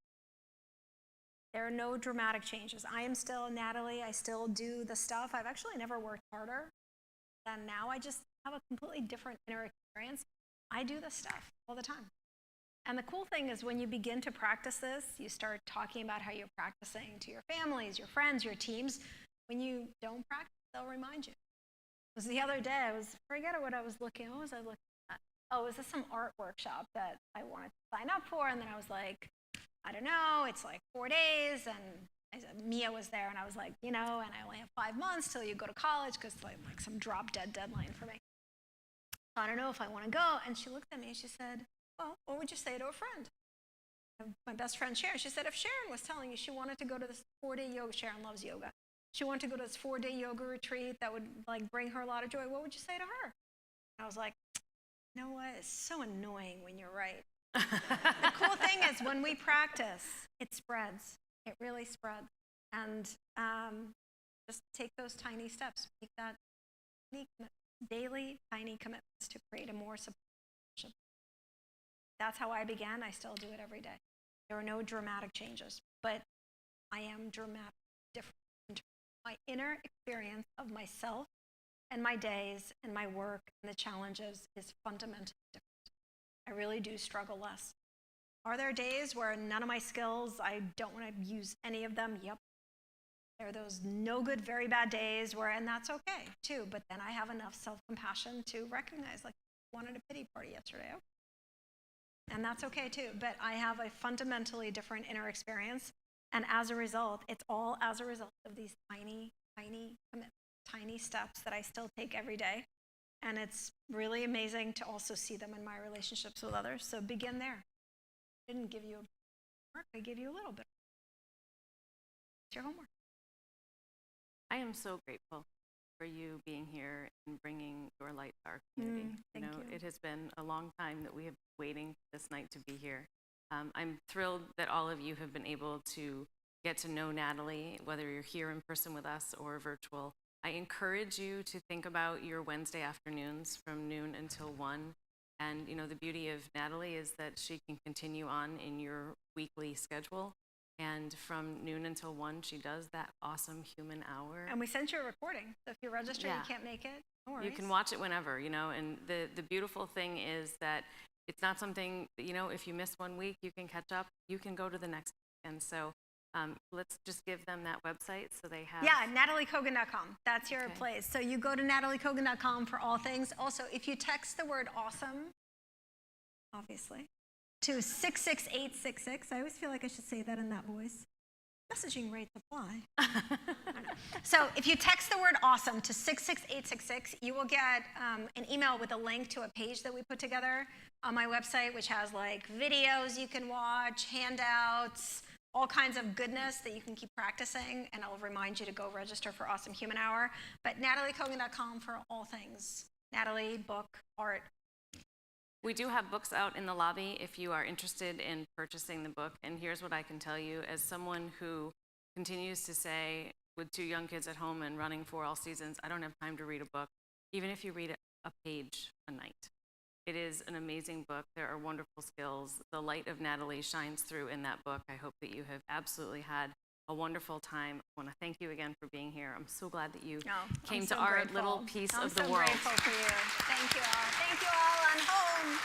There are no dramatic changes. I am still Nataly. I still do the stuff. I've actually never worked harder than now. I just have a completely different inner experience. I do this stuff all the time. And the cool thing is when you begin to practice this, you start talking about how you're practicing to your families, your friends, your teams. When you don't practice, they'll remind you. It was the other day, forget what I was looking, what was I looking at? Oh, was this some art workshop that I wanted to sign up for? And then I was like, I don't know, it's like 4 days. And Mia was there, and I was like, and I only have 5 months till you go to college, because like some drop-dead deadline for me. I don't know if I want to go. And she looked at me and she said, well, what would you say to a friend? My best friend Sharon, she said, if Sharon was telling you she wanted to go to this 4-day yoga, Sharon loves yoga. She wanted to go to this 4-day yoga retreat that would like bring her a lot of joy. What would you say to her? And I was like, you know what? It's so annoying when you're right. The cool thing is when we practice, it spreads. It really spreads. And just take those tiny steps. Make that daily tiny commitments to create a more supportive relationship. That's how I began. I still do it every day. There are no dramatic changes, but I am dramatically different. My inner experience of myself and my days and my work and the challenges is fundamentally different. I really do struggle less. Are there days where none of my skills, I don't want to use any of them? Yep. There are those no good, very bad days and that's okay too, but then I have enough self-compassion to recognize, like, I wanted a pity party yesterday. And that's okay too, but I have a fundamentally different inner experience. And as a result, it's all as a result of these tiny, tiny commitments, tiny steps that I still take every day. And it's really amazing to also see them in my relationships with others. So begin there. I didn't give you homework, I gave you a little bit. It's your homework. I am so grateful for you being here and bringing your light to our community. Thank you. It has been a long time that we have been waiting for this night to be here. I'm thrilled that all of you have been able to get to know Nataly, whether you're here in person with us or virtual. I encourage you to think about your Wednesday afternoons from noon until 1. And the beauty of Nataly is that she can continue on in your weekly schedule. And from noon until 1, she does that awesome human hour. And we sent you a recording. So if you register, you can't make it, no worries. You can watch it whenever, and the beautiful thing is that it's not something, if you miss 1 week, you can catch up, you can go to the next. And so let's just give them that website so they have. Yeah, NatalyKogan.com. That's your place. So you go to NatalyKogan.com for all things. Also, if you text the word awesome, obviously, to 66866, I always feel like I should say that in that voice. Messaging rates apply. So if you text the word awesome to 66866, you will get an email with a link to a page that we put together on my website, which has like videos you can watch, handouts, all kinds of goodness that you can keep practicing, and I'll remind you to go register for Awesome Human Hour. But NatalyKogan.com for all things. Nataly, book, art. We do have books out in the lobby if you are interested in purchasing the book. And here's what I can tell you as someone who continues to say, with 2 young kids at home and running 4 all seasons, I don't have time to read a book. Even if you read a page a night, it is an amazing book. There are wonderful skills. The light of Nataly shines through in that book. I hope that you have absolutely had a wonderful time. I want to thank you again for being here. I'm so glad that you came to our little piece of the world. I'm so grateful for you. Thank you all. Thank you all at home.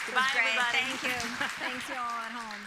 Goodbye, It was great. everybody. Thank you. Thank you all at home.